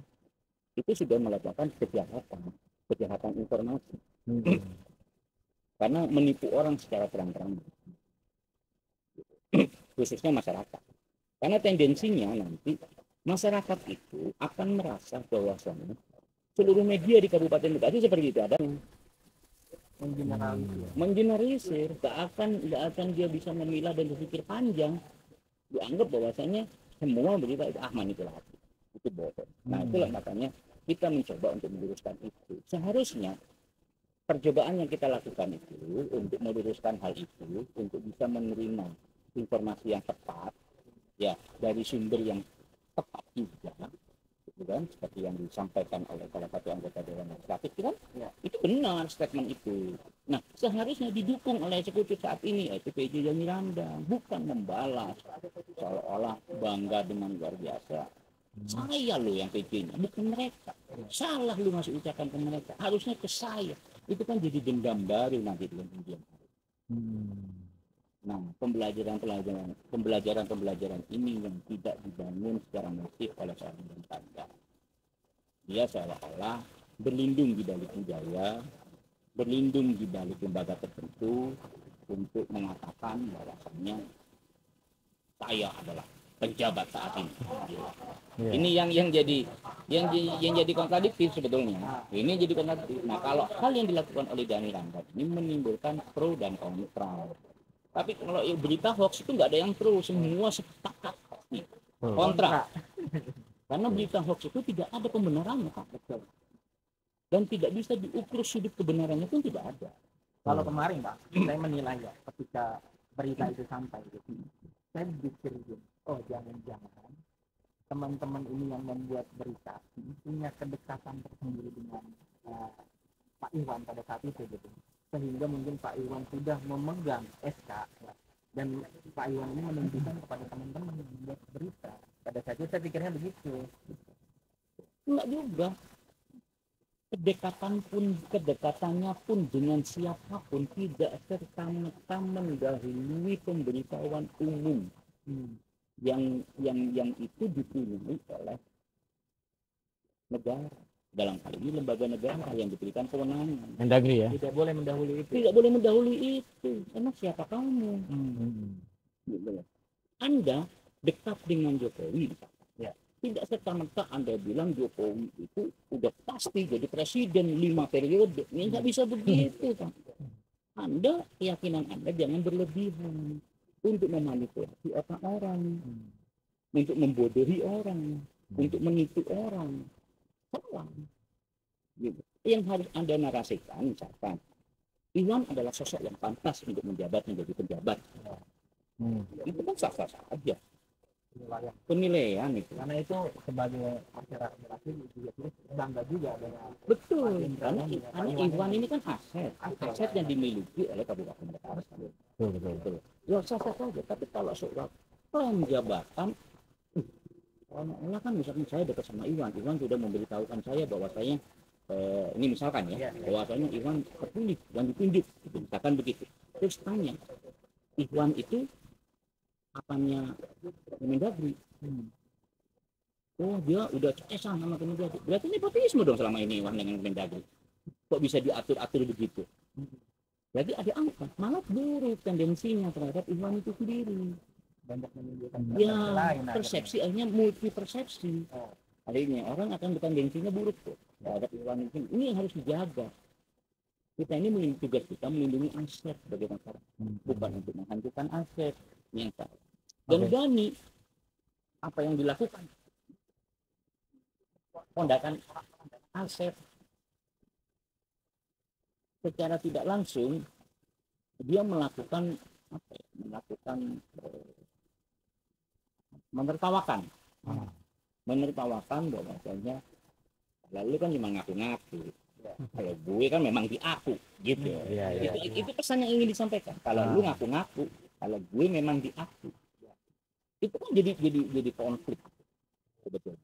itu sudah melakukan kejahatan informasi, karena menipu orang secara terang-terangan, khususnya masyarakat. Karena tendensinya nanti masyarakat itu akan merasa bahwasannya seluruh media di Kabupaten Bekasi seperti itu ada mengeneralisir, nggak akan dia bisa memilah dan berpikir panjang, dianggap bahwasanya semua berita itu manipulasi, itu bohong. Nah itulah makanya kita mencoba untuk meluruskan itu. Seharusnya percobaan yang kita lakukan itu untuk meluruskan hal itu, untuk bisa menerima informasi yang tepat ya dari sumber yang tepat juga, gitu kan, seperti yang disampaikan oleh salah satu anggota Dewan Legislatif, kan itu benar statement itu. Nah seharusnya didukung oleh eksekutif saat ini, yaitu PJ dan Miranda, bukan membalas seolah-olah bangga dengan luar biasa. Saya lo yang PJ-nya, bukan mereka. Salah lu masih ucapkan ke mereka, harusnya ke saya. Itu kan jadi dendam baru nanti di kemudian hari. Nah, pembelajaran ini yang tidak dibangun secara masif oleh seorang Lembaga. Dia seolah-olah berlindung di balik budaya, berlindung di balik lembaga tertentu untuk mengatakan bahwasannya saya adalah pejabat saat ini. Ini yang jadi kontradiktif sebetulnya. Ini jadi kontradiktif. Nah, kalau hal yang dilakukan oleh Dhani Rambat ini menimbulkan pro dan kontra. Tapi kalau berita hoax itu nggak ada yang pro, semua sepakat kontra. Karena berita hoax itu tidak ada pembenarannya, Pak. Dan tidak bisa diukur sudut kebenarannya pun tidak ada. Kalau kemarin Pak, saya menilai ya ketika berita itu sampai gitu, saya berpikir oh jangan-jangan teman-teman ini yang membuat berita ini punya kedekatan tersendiri dengan Pak Iwan pada saat itu gitu, sehingga mungkin Pak Iwan sudah memegang SK ya, dan Pak Iwan ini menunjukkan kepada teman-teman yang membuat berita. Pada saat itu saya pikirnya begitu. Enggak juga. Kedekatannya pun dengan siapapun tidak serta-merta mendahului pemberitahuan umum yang itu dipilih oleh negara, dalam hal ini lembaga negara yang diberikan kewenangan. Mendagri ya, tidak boleh mendahului itu karena siapa kamu. Anda dekat dengan Jokowi ya, tidak serta-merta Anda bilang Jokowi itu udah pasti jadi presiden 5 periode. Ini nggak bisa begitu, Pak. Anda, keyakinan Anda jangan berlebihan untuk memanipulasi otak orang, untuk membodohi orang, untuk menipu orang. Salah. Gitu. Yang harus Anda narasikan, misalkan Iwan adalah sosok yang pantas untuk menjadi pejabat. Itu kan sah-sah saja. Penilaian itu, karena itu sebagai masyarakat juga bangga juga dengan betul karena Iwan ini kan aset yang dimiliki oleh Kabupaten Bekasi. Betul. Ya sah-sah saja, tapi kalau soal klaim jabatan, orang kan misalkan saya dekat sama Iwan sudah memberitahukan saya bahwa saya ini misalkan ya, bahwasanya Iwan terpilih dan ditunjuk, misalkan begitu. Terus tanya, Iwan itu apanya Kemendagri? Oh dia udah cesan sama Kemendagri. Berarti nepotisme dong selama ini Iwan dengan Kemendagri. Kok bisa diatur-atur begitu? Jadi ada apa? Malah buruk tendensinya terhadap Iwan itu sendiri. Banyak menunjukkan persepsi akhirnya multi persepsi. Akhirnya orang akan bertendensinya buruk tuh terhadap Iwan itu. Ini yang harus dijaga. Kita ini tugas kita melindungi aset sebagai masyarakat, bukan untuk menghancurkan aset yang salah. Dan Dhani apa yang dilakukan? Pondakan aset secara tidak langsung dia melakukan apa ya, melakukan menertawakan bahwasanya lalu kan cuma ngaku-ngaku. Kalau gue kan memang di aku gitu. Iya. Itu pesan yang ingin disampaikan. Kalau lu ngaku-ngaku, kalau gue memang di aku. Itu kan jadi konflik sebetulnya.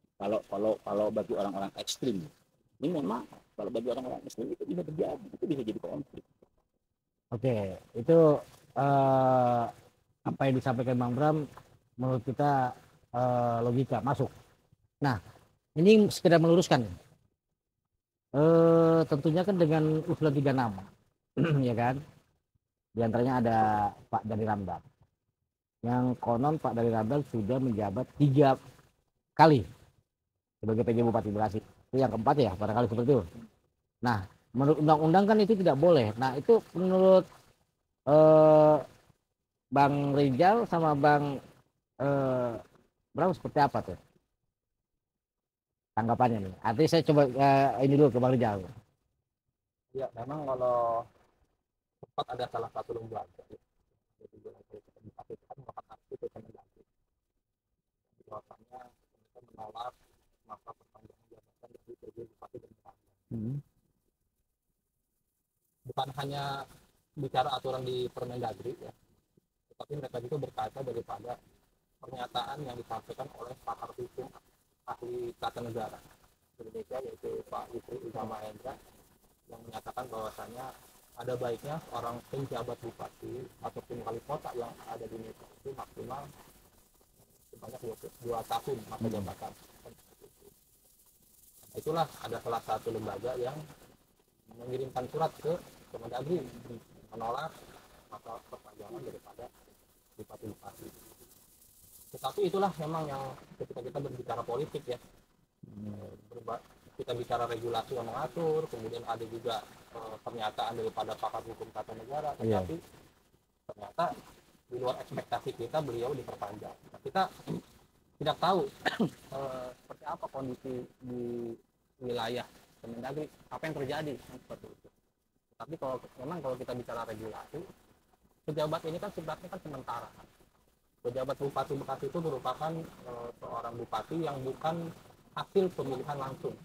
Kalau bagi orang-orang ekstrim, ini memang kalau bagi orang-orang ekstrim itu bisa terjadi, itu bisa jadi konflik. Oke, itu apa yang disampaikan Bang Bram menurut kita logika masuk. Nah, ini sekedar meluruskan. Tentunya kan dengan usulan 3 nama, ya kan? Di antaranya ada Pak Dhani Ramdan. Yang konon Pak Dhani Ramdan sudah menjabat 3 kali sebagai PJ Bupati Bekasi. Itu yang keempat ya, barangkali seperti itu. Nah, menurut undang-undang kan itu tidak boleh. Nah, itu menurut Bang Rizal sama Bang Bram seperti apa tuh tanggapannya nih? Artinya saya coba ini dulu ke Bang Rizal. Ya, memang kalau sempat ada salah satu lembaga jadi bupati kan melakukan aksi ke Kemendagri bahwasannya mereka menolak masa perpanjangan jabatan dari PJ Bupati dan Bupati. Bukan hanya bicara aturan di Permendagri ya, tetapi mereka juga berkaca daripada pernyataan yang disampaikan oleh pakar hukum ahli tata negara Indonesia yaitu Pak Yusri Izzah Mahendra yang menyatakan bahwasannya ada baiknya orang penjabat bupati ataupun wali kota yang ada di Indonesia itu maksimal sebanyak 2 tahun masa jabatan. Itulah ada salah satu lembaga yang mengirimkan surat ke Kemendagri menolak masa perpanjangan daripada bupati-bupati. Tetapi itulah memang yang ketika kita berbicara politik ya, kita bicara regulasi yang mengatur, kemudian ada juga pernyataan daripada pakar hukum tata negara, tetapi ternyata di luar ekspektasi kita beliau diperpanjang. Nah, kita tidak tahu seperti apa kondisi di wilayah Kemendagri, apa yang terjadi seperti itu. Tapi kalau kita bicara regulasi, pejabat ini kan sifatnya kan sementara. Pejabat Bupati Bekasi itu merupakan seorang bupati yang bukan hasil pemilihan langsung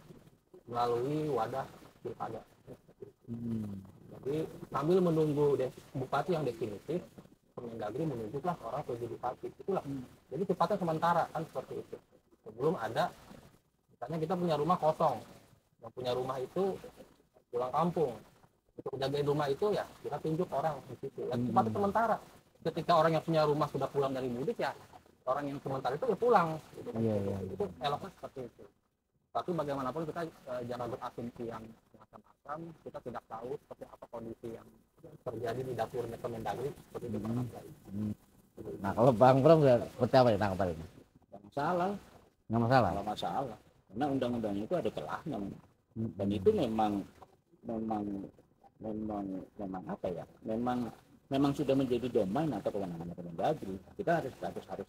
melalui wadah pilkada. Jadi sambil menunggu bupati yang definitif, Kemendagri menunjuklah orang PJ Bupati. Itulah. Jadi sifatnya sementara kan seperti itu. Sebelum ada, misalnya kita punya rumah kosong, yang punya rumah itu pulang kampung. Untuk jagain rumah itu ya kita tunjuk orang di situ. Ya, sifatnya sementara. Ketika orang yang punya rumah sudah pulang dari mudik ya orang yang sementara itu ya pulang. Gitu. Itu eloknya seperti itu. Tapi bagaimanapun kita jangan berasumsi yang macam-macam. Kita tidak tahu seperti apa kondisi yang terjadi di dapurnya Kemendagri seperti itu. Nah, kalau Bang Bram seperti apa ya tanggapan ini? Nggak masalah, Nggak masalah. karena undang-undangnya itu ada celahnya, dan itu memang apa ya? Memang sudah menjadi domain atau kewenangan Kemendagri. Kita harus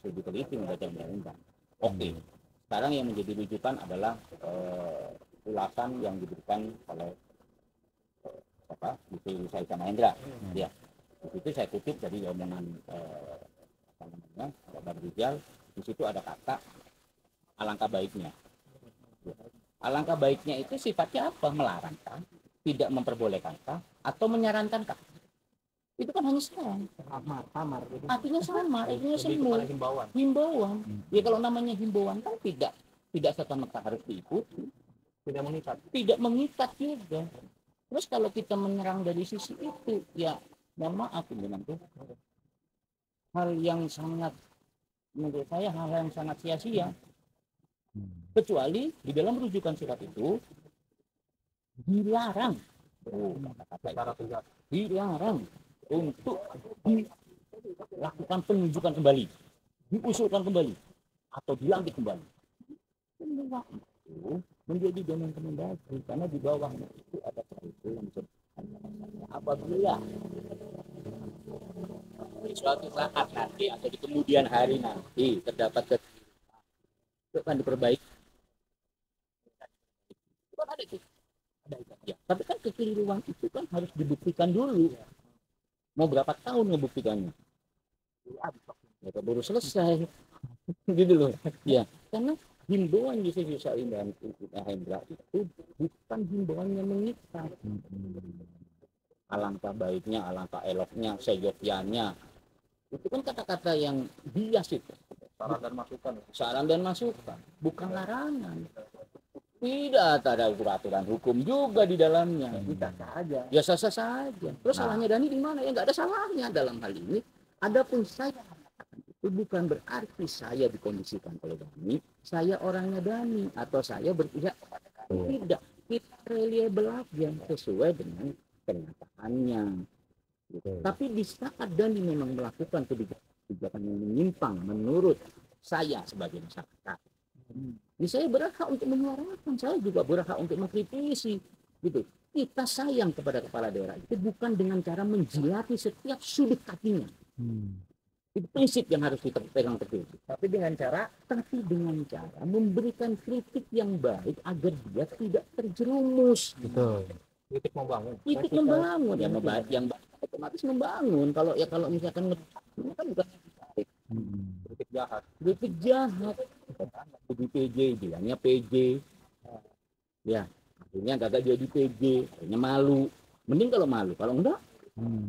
lebih teliti membaca undang-undang. Oke. Sekarang yang menjadi rujukan adalah ulasan yang diberikan oleh Yusri Izzah Mahendra. Ya, itu saya kutip dari omongan Pak Rizal. Di situ ada kata alangkah baiknya. Alangkah baiknya itu sifatnya apa? Melarangkah, tidak memperbolehkankah, atau menyarankankah? Itu kan hanya samar. Artinya samar, artinya semua himbauan. Ya kalau namanya himbauan kan tidak serta-merta harus diikuti, tidak mengikat juga. Terus kalau kita menyerang dari sisi itu, ya mohon maaf dengan tuh hal yang sangat, menurut saya hal yang sangat sia-sia. Kecuali di dalam rujukan surat itu dilarang, dilarang untuk dilakukan penunjukan kembali, diusulkan kembali, atau dilantik kembali. Semua itu menjadi domain Kemendagri karena di bawahnya itu ada peraturan apabila di suatu saat nanti atau di kemudian hari nanti terdapat itu akan diperbaiki. Itu kan ada itu. Ya, tapi kan kekeliruan itu kan harus dibuktikan dulu. Mau berapa tahun ngebuktikannya? Ya baru selesai. Gitu loh. Ya, karena himbauan Yesus Yerusalem dan Hendra itu bukan himbauan yang mengikat. Alangkah baiknya, alangkah eloknya, seyogyanya. Itu kan kata-kata yang bias itu. saran dan masukan. Saran dan masukan, bukan larangan. Tidak ada aturan hukum juga di dalamnya. Kita saja. Ya sah-sah saja. Terus salahnya Dani di mana? Ya nggak ada salahnya dalam hal ini. Adapun saya itu bukan berarti saya dikondisikan oleh Dani, saya orangnya Dani atau saya berpihak kepada Dani. Tidak, kita reliable aja sesuai dengan kenyataannya. Gitu. Tapi di saat Dani memang melakukan kebijakan yang menyimpang menurut saya sebagai masyarakat, ini saya berhak untuk menyuarakan, saya juga berhak untuk mengkritisi, gitu. Kita sayang kepada kepala daerah itu bukan dengan cara menjilati setiap sudut kakinya. Itu prinsip yang harus kita pegang teguh. Tapi dengan cara memberikan kritik yang baik agar dia tidak terjerumus. Betul. Kritik membangun. Kritik membangun ya, yang baik otomatis membangun. Kalau misalkan kan bukan Kritik jahat. kritik jahat. Di PJ bilangnya PJ. Ya, akhirnya gagal dia di PJ, akhirnya malu. Mending kalau malu, kalau enggak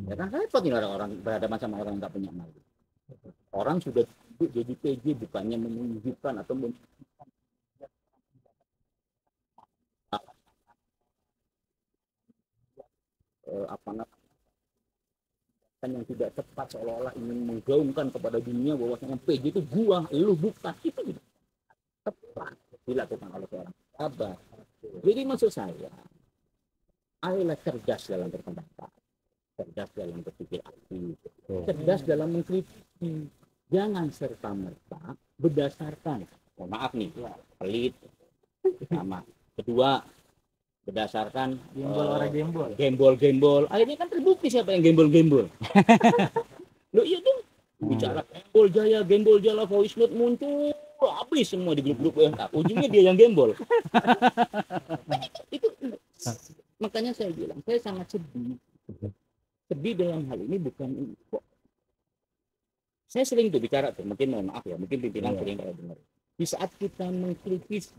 ya kan repot nih orang berhadapan sama orang nggak punya malu. Orang sudah jadi PJ bukannya menunjukkan atau apa namanya yang tidak tepat, seolah-olah ingin menggaungkan kepada dunia bahwasanya PJ itu gua, lu bukan. Itu tidak tepat dilakukan oleh seorang sahabat. Jadi maksud saya, ayolah cerdas dalam berpendapat, cerdas dalam berpikir aktif, cerdas dalam mengkritisi. Jangan serta-merta berdasarkan, maaf nih, pelit, pertama. Kedua, berdasarkan gembol. Akhirnya kan terbukti siapa yang gembol. Loh iya dong. Bicara gembol jaya, voice note muncul, habis semua di grup-grup WhatsApp. Ujungnya dia yang gembol. Itu makanya saya bilang, saya sangat sedih. Sedih dalam hal ini bukan kok. Saya sering tuh bicara tuh, mungkin mohon maaf ya, mungkin pimpinan sering kalau dengar. Di saat kita mengkritisi,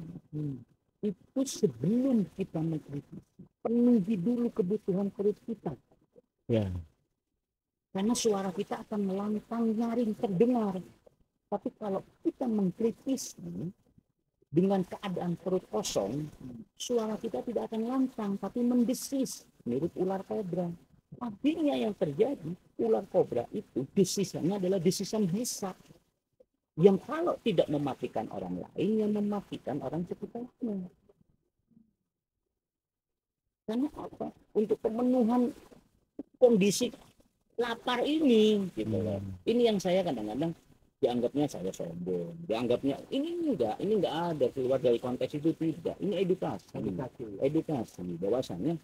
itu sebelum kita mengkritisi, penuhi dulu kebutuhan perut kita. Ya. Karena suara kita akan melantang nyaring terdengar. Tapi kalau kita mengkritisi dengan keadaan perut kosong, suara kita tidak akan lantang, tapi mendesis, mirip ular kobra. Akhirnya yang terjadi, ular kobra itu desisannya adalah desisan hisap. Yang kalau tidak mematikan orang lain, yang mematikan orang sekitarnya. Karena apa? Untuk pemenuhan kondisi lapar ini, gitu loh. Ini yang saya kadang-kadang dianggapnya saya sombong, dianggapnya ini enggak ada, keluar dari konteks itu tidak. Ini edukasi bahwasanya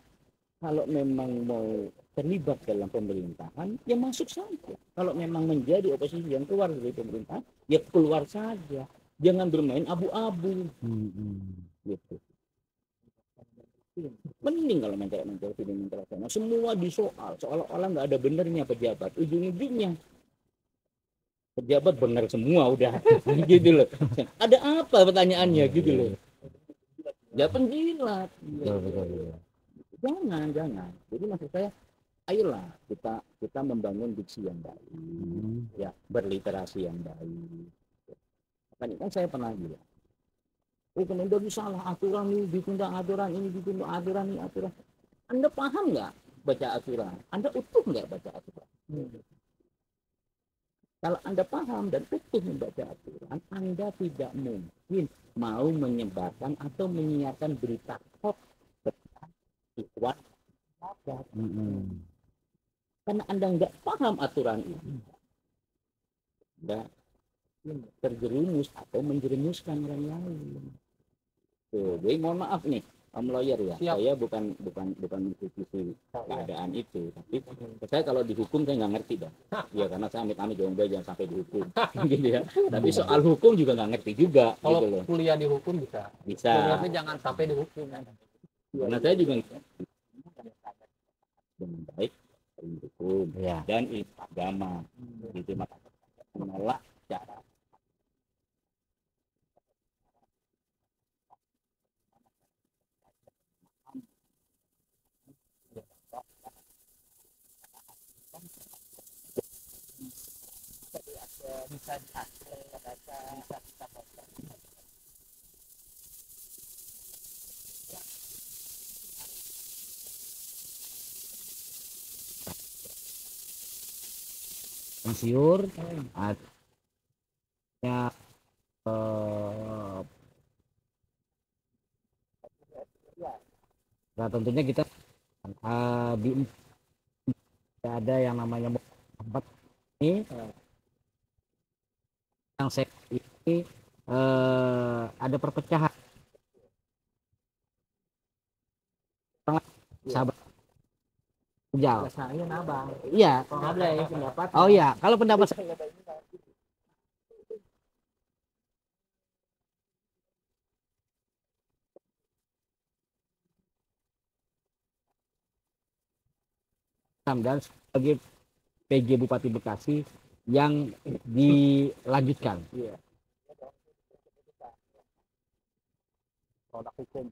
kalau memang mau terlibat dalam pemerintahan, ya masuk saja. Kalau memang menjadi oposisi yang keluar dari pemerintahan, ya keluar saja. Jangan bermain abu-abu. Gitu. Mending kalau mencari film internasional, semua disoal, seolah-olah nggak ada benernya pejabat. Ujung-ujungnya pejabat benar semua udah, gitu loh. Ada apa pertanyaannya, gitu loh. Ya penjilat. Jangan. Jadi maksud saya, ayolah kita membangun diksi yang baik, ya berliterasi yang baik. Kan saya pernah bilang, kemudian salah aturan ini, bikin aturan ini, bikin aturan ini, aturan. Anda paham nggak baca aturan? Anda utuh nggak baca aturan? Kalau Anda paham dan utuh membaca aturan, Anda tidak mungkin mau menyebarkan atau menyiarkan berita hoax tentang karena Anda nggak paham aturan ini, Anda terjerumus atau menjerumuskan orang lain. Jadi mohon maaf nih, lawyer ya. Siap. Saya bukan mengkritisi keadaan itu, tapi saya kalau dihukum saya nggak ngerti dah. Ya karena saya amit-amit jangan sampai dihukum, gitu ya. Tapi soal hukum juga nggak ngerti juga. Kalau gitu loh. kuliah dihukum bisa. Tapi jangan sampai dihukum. Karena saya juga dengan baik, hukum hukum Ya. dan ilmu agama. Gitu, maka menolak cara Siur artinya nah tentunya kita di ada yang namanya empat ini yang saya ini ada perpecahan sahabat jauh. Saya nabang. Iya. Ada ya pendapat. Oh iya, kalau pendapat saya dan sebagai PJ Bupati Bekasi yang dilanjutkan. Iya. Produk hukum.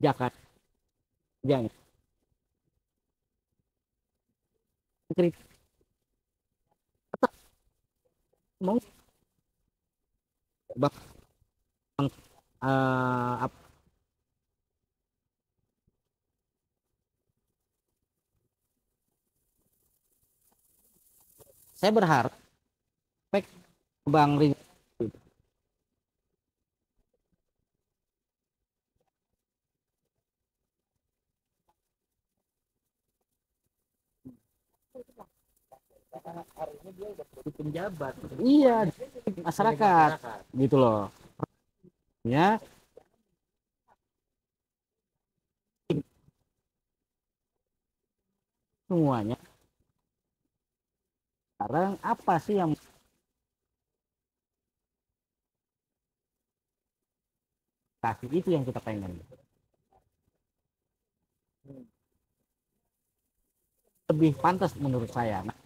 Jakarta. Jangan. Mau bak saya berharap Bang Rizky Di penjabat. iya masyarakat gitu loh ya semuanya sekarang apa sih yang kasih itu yang kita pengen lebih pantas menurut saya. Nah,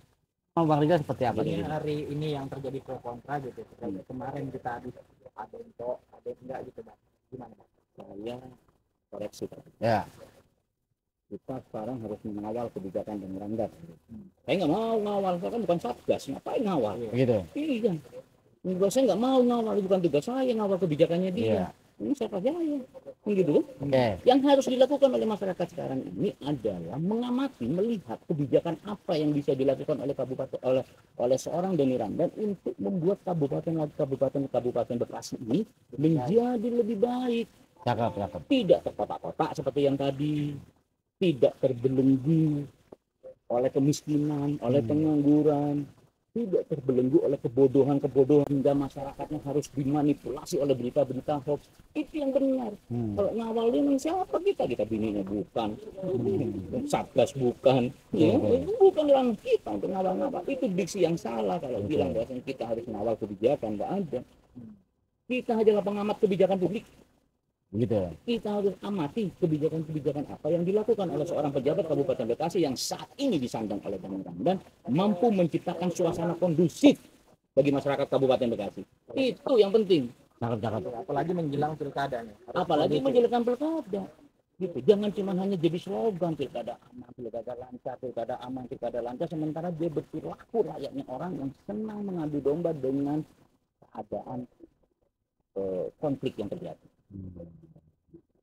Bang Rizal seperti apa Ini nih? hari ini yang terjadi pro kontra gitu. Kayak kemarin kita ada yang pro, ada yang enggak gitu Bang. Gimana Bang? saya koreksi Pak. Ya, Kita sekarang harus mengawal kebijakan dan Ramdan. Saya nggak mau ngawal, saya kan bukan satgas, ngapain ngawal? begitu. Iya, enggak, saya nggak mau ngawal, bukan tugas saya ngawal kebijakannya dia. Iya. Ini siapa saya? Gitu. Oke. Yang harus dilakukan oleh masyarakat sekarang ini adalah mengamati, melihat kebijakan apa yang bisa dilakukan oleh kabupaten, oleh seorang Doni Ramdan untuk membuat kabupaten Bekasi ini menjadi lebih baik, Cakep, cakep. tidak terkotak-kotak seperti yang tadi, tidak terbelenggu oleh kemiskinan, oleh pengangguran, tidak terbelenggu oleh kebodohan hingga masyarakatnya harus dimanipulasi oleh berita-berita hoax. Itu yang benar. Kalau ngawal ini siapa kita bininya bukan, satgas bukan, ya, bukan ranah kita untuk ngawal-ngawal. Itu diksi yang salah kalau bilang bahwa kita harus ngawal kebijakan, nggak ada. Kita hanyalah pengamat kebijakan publik. Begitu. Kita harus amati kebijakan-kebijakan apa yang dilakukan oleh seorang pejabat Kabupaten Bekasi yang saat ini disandang oleh Doni Ramdan, mampu menciptakan suasana kondusif bagi masyarakat Kabupaten Bekasi. Itu yang penting. Cakep, cakep. Apalagi menjelang pilkada nih. Harus Apalagi kondusif. menjalankan pilkada. Gitu. Jangan cuma hanya jadi slogan pilkada aman, pilkada lancar, pilkada aman, pilkada lancar, sementara dia berperilaku layaknya orang yang senang mengadu domba dengan keadaan konflik yang terjadi.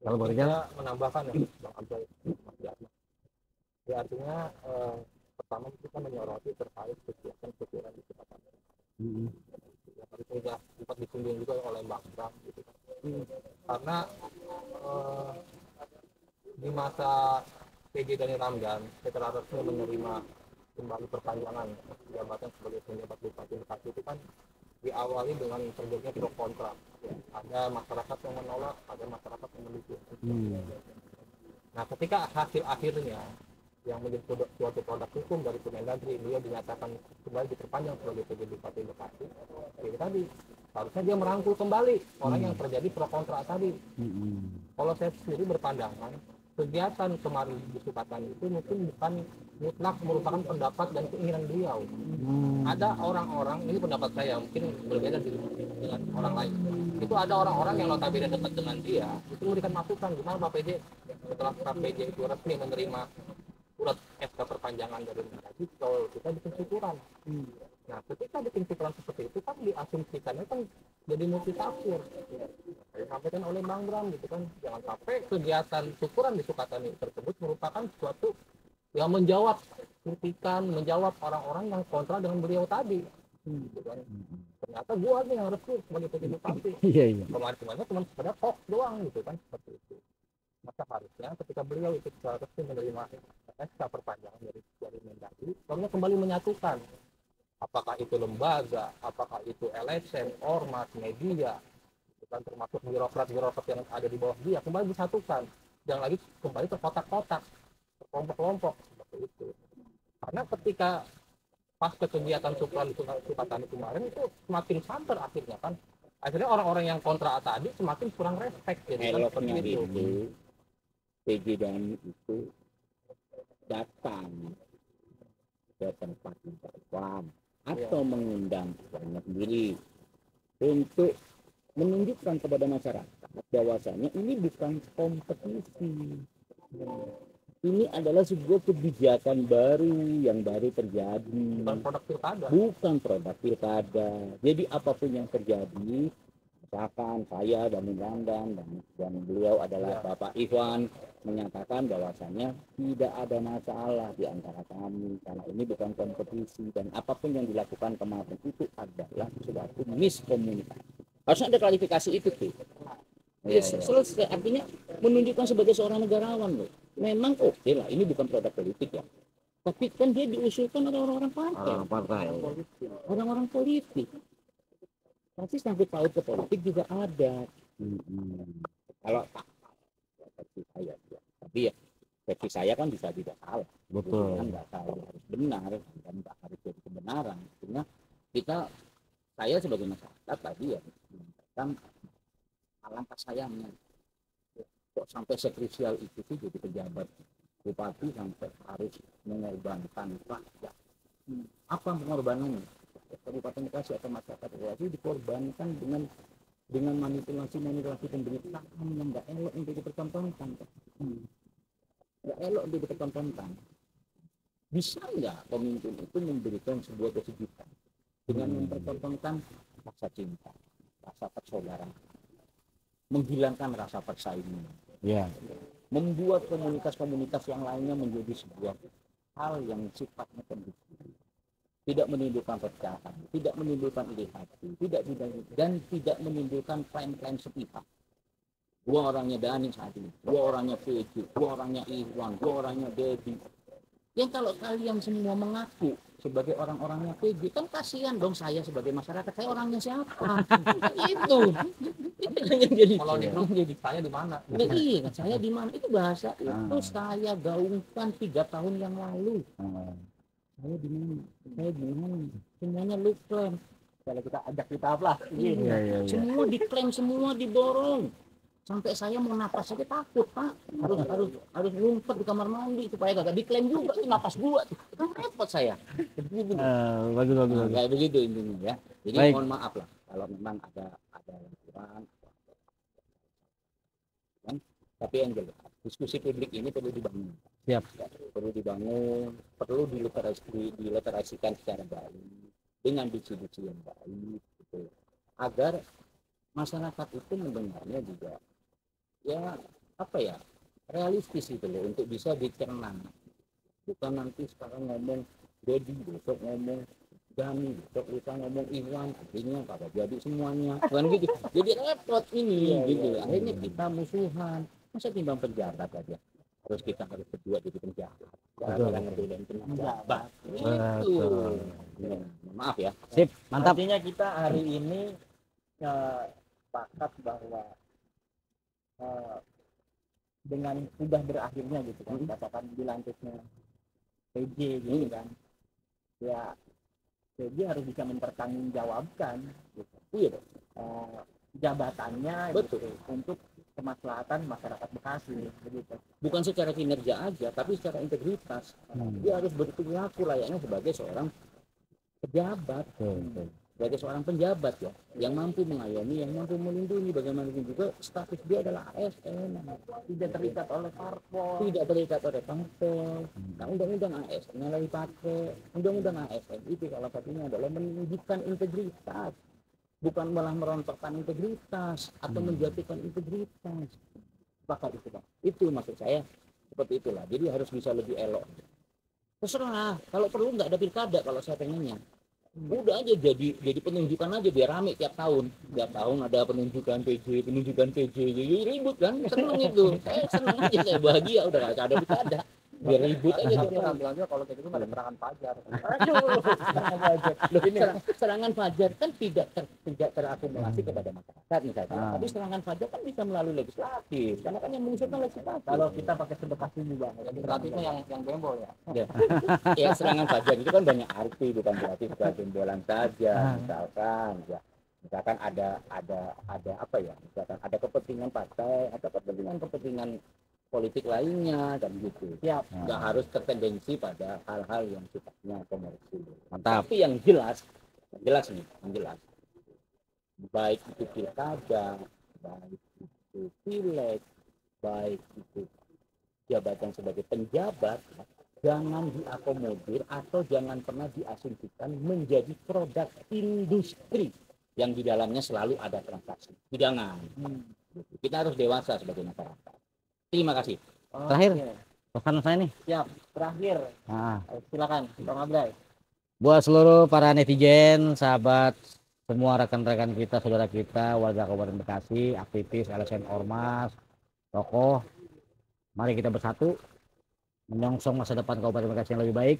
Kalau Bang Rizal, Saya menambahkan ya Bang Abdul, Mas Jatma. Ya artinya pertama kita menyoroti terkait kegiatan di Kecamatan. Yang harus juga sempat disinggung juga oleh Bang Bram gitu kan. Karena di masa PJ Doni Ramdan setelah resmi menerima kembali perpanjangan jabatan sebagai penjabat Bupati Bekasi itu kan diawali dengan terjadinya pro kontra. Ya, ada masyarakat yang menolak, ada masyarakat yang mendukung. Nah, ketika hasil akhirnya yang menjadi suatu produk hukum dari Kemendagri dia dinyatakan kembali diperpanjang sebagai PJ Bupati Bekasi, jadi tadi harusnya dia merangkul kembali orang yang terjadi pro kontra tadi. Kalau saya sendiri berpandangan kegiatan kemarin di Sukatani itu mungkin bukan mutlak merupakan pendapat dan keinginan beliau. Ada orang-orang, ini pendapat saya mungkin berbeda dengan orang lain, itu ada orang-orang yang notabene dekat dengan dia itu memberikan masukan gimana Pak PJ setelah Pak PJ itu resmi menerima surat SK perpanjangan dari Mendagri kalau kita bikin syukuran. Nah ketika bikin syukuran seperti itu kan diasumsikannya kan jadi multitafsir. Disampaikan oleh Bang Bram gitu kan, jangan sampai kegiatan syukuran di Sukatani tersebut merupakan suatu yang menjawab kritikan, menjawab orang-orang yang kontra dengan beliau tadi. Gitu kan. Ternyata gua nih yang resmi sebagai PJ Bupati. Iya. Kemarin-kemarin cuma sekedar hoax doang gitu kan, seperti itu. Maka harusnya ketika beliau itu secara resmi menerima SK perpanjangan dari Mendagri, barunya kembali menyatukan apakah itu lembaga, apakah itu LSM, ormas, media, bukan termasuk birokrat-birokrat yang ada di bawah dia, kembali disatukan, jangan lagi kembali terkotak-kotak, terkelompok-kelompok seperti itu. Karena ketika pas kegiatan syukuran di Sukatani kemarin itu semakin santer akhirnya kan, akhirnya orang-orang yang kontra tadi semakin kurang respect jadi kan seperti Eloknya itu. itu PJ Dani itu datang ke tempat pertemuan atau mengundang orangnya sendiri untuk menunjukkan kepada masyarakat bahwasanya ini bukan kompetisi, ini adalah sebuah kebijakan baru yang baru terjadi, Bukan produk pilkada. bukan produk pilkada. Jadi apapun yang terjadi, misalkan saya dan dan beliau adalah Bapak Iwan menyatakan bahwasanya tidak ada masalah di antara kami karena ini bukan kompetisi dan apapun yang dilakukan kemarin itu adalah suatu miskomunikasi. Harusnya ada klarifikasi itu tuh. Ya, selesai, artinya menunjukkan sebagai seorang negarawan loh. Memang oke lah, ini bukan produk politik ya. Tapi kan dia diusulkan oleh orang-orang partai. Orang-orang politik. Pasti sampai tahu ke politik juga ada. Kalau versi saya, ya. Tapi ya versi saya kan bisa tidak salah. Betul. Kan nggak tahu harus benar dan nggak harus jadi kebenaran. Artinya saya sebagai masyarakat tadi ya menyampaikan alangkah sayangnya kok sampai sekrusial itu sih jadi pejabat bupati sampai harus mengorbankan rakyat. Apa pengorbanannya? Kabupaten Bekasi atau masyarakat Bekasi dikorbankan dengan manipulasi pemberitaan yang nggak elok untuk dipertontonkan. Nggak elok untuk dipertontonkan. Bisa nggak pemimpin itu memberikan sebuah kesejukan dengan mempertontonkan rasa cinta, rasa persaudaraan, menghilangkan rasa persaingan, membuat komunitas-komunitas yang lainnya menjadi sebuah hal yang sifatnya kondusif, tidak menimbulkan perpecahan, tidak menimbulkan iri hati, dan tidak menimbulkan klaim-klaim sepihak. Gua orangnya Dani saat ini, gua orangnya PJ, gua orangnya Iwan, gua orangnya Dedi. Yang kalau kalian semua mengaku sebagai orang-orangnya PJ, kan kasihan dong saya sebagai masyarakat, saya orangnya siapa? Itu yang jadi. Kalau di grup jadi saya di mana? Iya, saya di mana? Itu bahasa itu saya gaungkan 3 tahun yang lalu. Saya di mana? Saya di mana? Semuanya lu klaim. Kalau kita ajak kita apa? Iya. Semua diklaim, semua didorong. Sampai saya mau napas saja takut, Pak. Harus ngumpet di kamar mandi supaya gak diklaim juga itu napas gua. Kan repot saya. Bagus. Kayak begitu intinya ya. Jadi Baik. mohon maaf lah kalau memang ada yang kurang. Tapi yang jelas diskusi publik ini perlu dibangun. Siap. Perlu dibangun, perlu diliterasikan secara baik dengan diksi-diksi yang baik, gitu. Agar masyarakat itu mendengarnya juga ya realistis itu loh untuk bisa dicerna. Bukan nanti sekarang ngomong Dedi, besok ngomong Dani, besok kita ngomong Iwan, artinya pada jadi semuanya bukan gitu. Jadi repot ini gitu. Akhirnya kita musuhan. Masa timbang penjabat aja harus berdua jadi penjabat. Jangan ngebedain penjabat. Itu. Ya, maaf ya. Sip, mantap. Artinya kita hari ini sepakat bahwa dengan sudah berakhirnya gitu kan, katakan dilantiknya PJ gitu kan, ya PJ harus bisa mempertanggungjawabkan gitu. Iya, jabatannya Betul. gitu, untuk kemaslahatan masyarakat Bekasi begitu. Bukan secara kinerja aja, tapi secara integritas. Dia harus berperilaku layaknya sebagai seorang pejabat, sebagai seorang penjabat ya, yang mampu mengayomi, yang mampu melindungi. Bagaimanapun juga status dia adalah ASN, Tidak terikat oleh parpol. tidak terikat oleh parpol. Nah, undang-undang ASN yang lagi pakai, undang-undang ASN itu salah satunya adalah menunjukkan integritas, bukan malah merontokkan integritas atau menjatuhkan integritas. Bakal itu bang, itu maksud saya seperti itulah. Jadi harus bisa lebih elok. Terserah, kalau perlu nggak ada pilkada kalau saya pengennya. Udah aja jadi penunjukan aja biar rame tiap tahun ada penunjukan PJ jadi ribut kan, seneng itu, seneng aja, saya bahagia udah nggak ada pilkada biar ribut aja tiap Tapi tahun. ambilnya kalau kayak gitu ada serangan fajar. Loh, serangan fajar kan tidak terakumulasi kepada masyarakat misalnya. Tapi serangan fajar kan bisa melalui legislatif, karena kan yang mengusulkan legislatif. Kalau kita pakai sedekah ini bang, Legislatifnya yang gembol ya. Ya serangan fajar itu kan banyak arti, bukan berarti bukan gembolan saja. Misalkan ada apa ya, misalkan ada kepentingan partai atau kepentingan politik lainnya dan gitu. Siap. Nggak harus tertendensi pada hal-hal yang sifatnya komersil. Mantap. Tapi yang jelas baik itu pilkada, baik itu pileg, baik itu jabatan sebagai penjabat, jangan diakomodir atau jangan pernah diasumsikan menjadi produk industri yang di dalamnya selalu ada transaksi. Jangan. Kita harus dewasa sebagai masyarakat. Terima kasih. Terakhir. Oke. Pesan saya nih. Siap. Terakhir, Nah, silakan Bang Abray. buat seluruh para netizen, sahabat, semua rekan-rekan kita, saudara kita, warga Kabupaten Bekasi, aktivis, LSM Ormas, tokoh, mari kita bersatu menyongsong masa depan Kabupaten Bekasi yang lebih baik.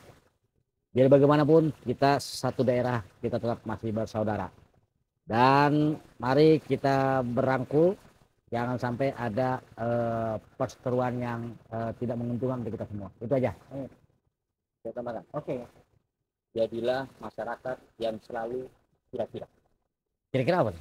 Biar bagaimanapun kita satu daerah, kita tetap masih bersaudara. Dan mari kita berangkul, jangan sampai ada perseteruan yang tidak menguntungkan untuk kita semua. Itu aja. Saya tambahkan. Oke. Jadilah masyarakat yang selalu kira-kira. Kira-kira apa?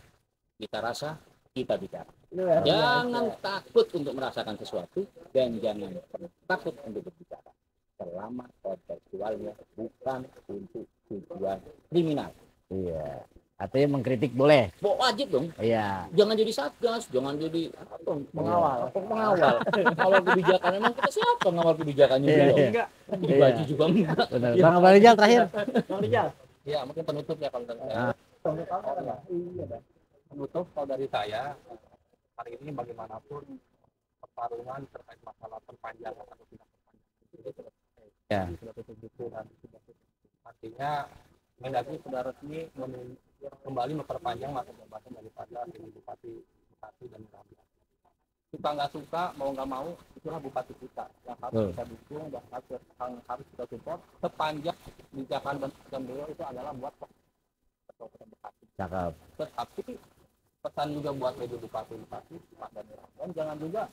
Kita rasa, kita bicara. Luar Jangan biasa. takut untuk merasakan sesuatu dan jangan pernah takut untuk berbicara. Selama kontekstualnya bukan untuk tujuan kriminal. Iya. Artinya mengkritik boleh. Wajib dong. Iya. Jangan jadi satgas, jangan jadi apa, Pengawal. pengawal. Pengawal kebijakan, emang kita siapa pengawal kebijakannya Iya, beliau? iya. Enggak. Dibagi juga enggak. Benar. Bang Abang Rizal terakhir. Bang Rijal. Ya mungkin penutup ya kalau dari saya. Ah. Iya, Bang. Penutup kalau dari saya hari ini bagaimanapun pertarungan terkait masalah perpanjangan atau tidak perpanjangan itu sudah selesai. Ya. Sudah tutup buku dan sudah tutup. Artinya Mendagri sudah resmi kembali memperpanjang masa jabatan daripada PJ Bupati Bekasi dan Merambi. Suka nggak suka, mau nggak mau, itulah bupati kita yang harus kita dukung dan harus kita support sepanjang kebijakan dan beliau itu adalah buat Kabupaten Bekasi. Cakep. Tetapi pesan juga buat PJ Bupati Bekasi, Pak Daniel, dan jangan juga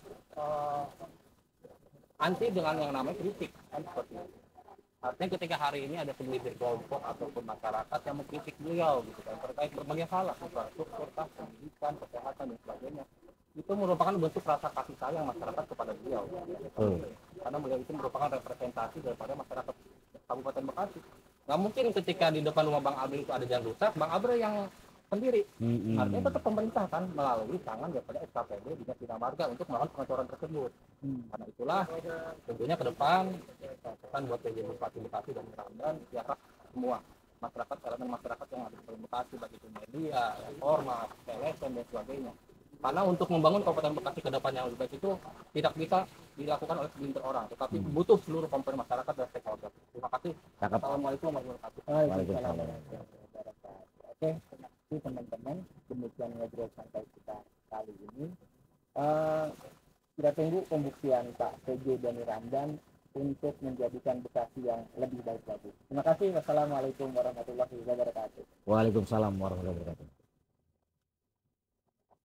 anti dengan yang namanya kritik kan seperti itu. Artinya ketika hari ini ada segelintir kelompok ataupun masyarakat yang mengkritik beliau gitu kan terkait berbagai hal, infrastruktur, pendidikan, kesehatan dan sebagainya, itu merupakan bentuk rasa kasih sayang masyarakat kepada beliau. Karena beliau itu merupakan representasi daripada masyarakat Kabupaten Bekasi. Nggak mungkin ketika di depan rumah Bang Abri itu ada jalan rusak, Bang Abri yang sendiri. Artinya tetap pemerintah kan melalui tangan daripada SKPD Dinas Bina Marga untuk melakukan pengecoran tersebut. Karena itulah tentunya ke depan pesan buat PJ Bupati Bekasi dan Meramban ya semua masyarakat, elemen masyarakat yang ada di Bekasi, baik itu media, ormas, LSM dan sebagainya. Karena untuk membangun Kabupaten Bekasi ke depan yang lebih baik itu tidak bisa dilakukan oleh segelintir orang, tetapi butuh seluruh komponen masyarakat dan stakeholder. Terima kasih. Cakep. Assalamualaikum warahmatullahi wabarakatuh. Waalaikumsalam. Oke, terima kasih teman-teman. Demikian ngobrol santai kita kali ini. Kita tunggu pembuktian Pak PJ Dani Ramdan untuk menjadikan Bekasi yang lebih baik lagi. Terima kasih. Wassalamualaikum warahmatullahi wabarakatuh. Waalaikumsalam warahmatullahi wabarakatuh.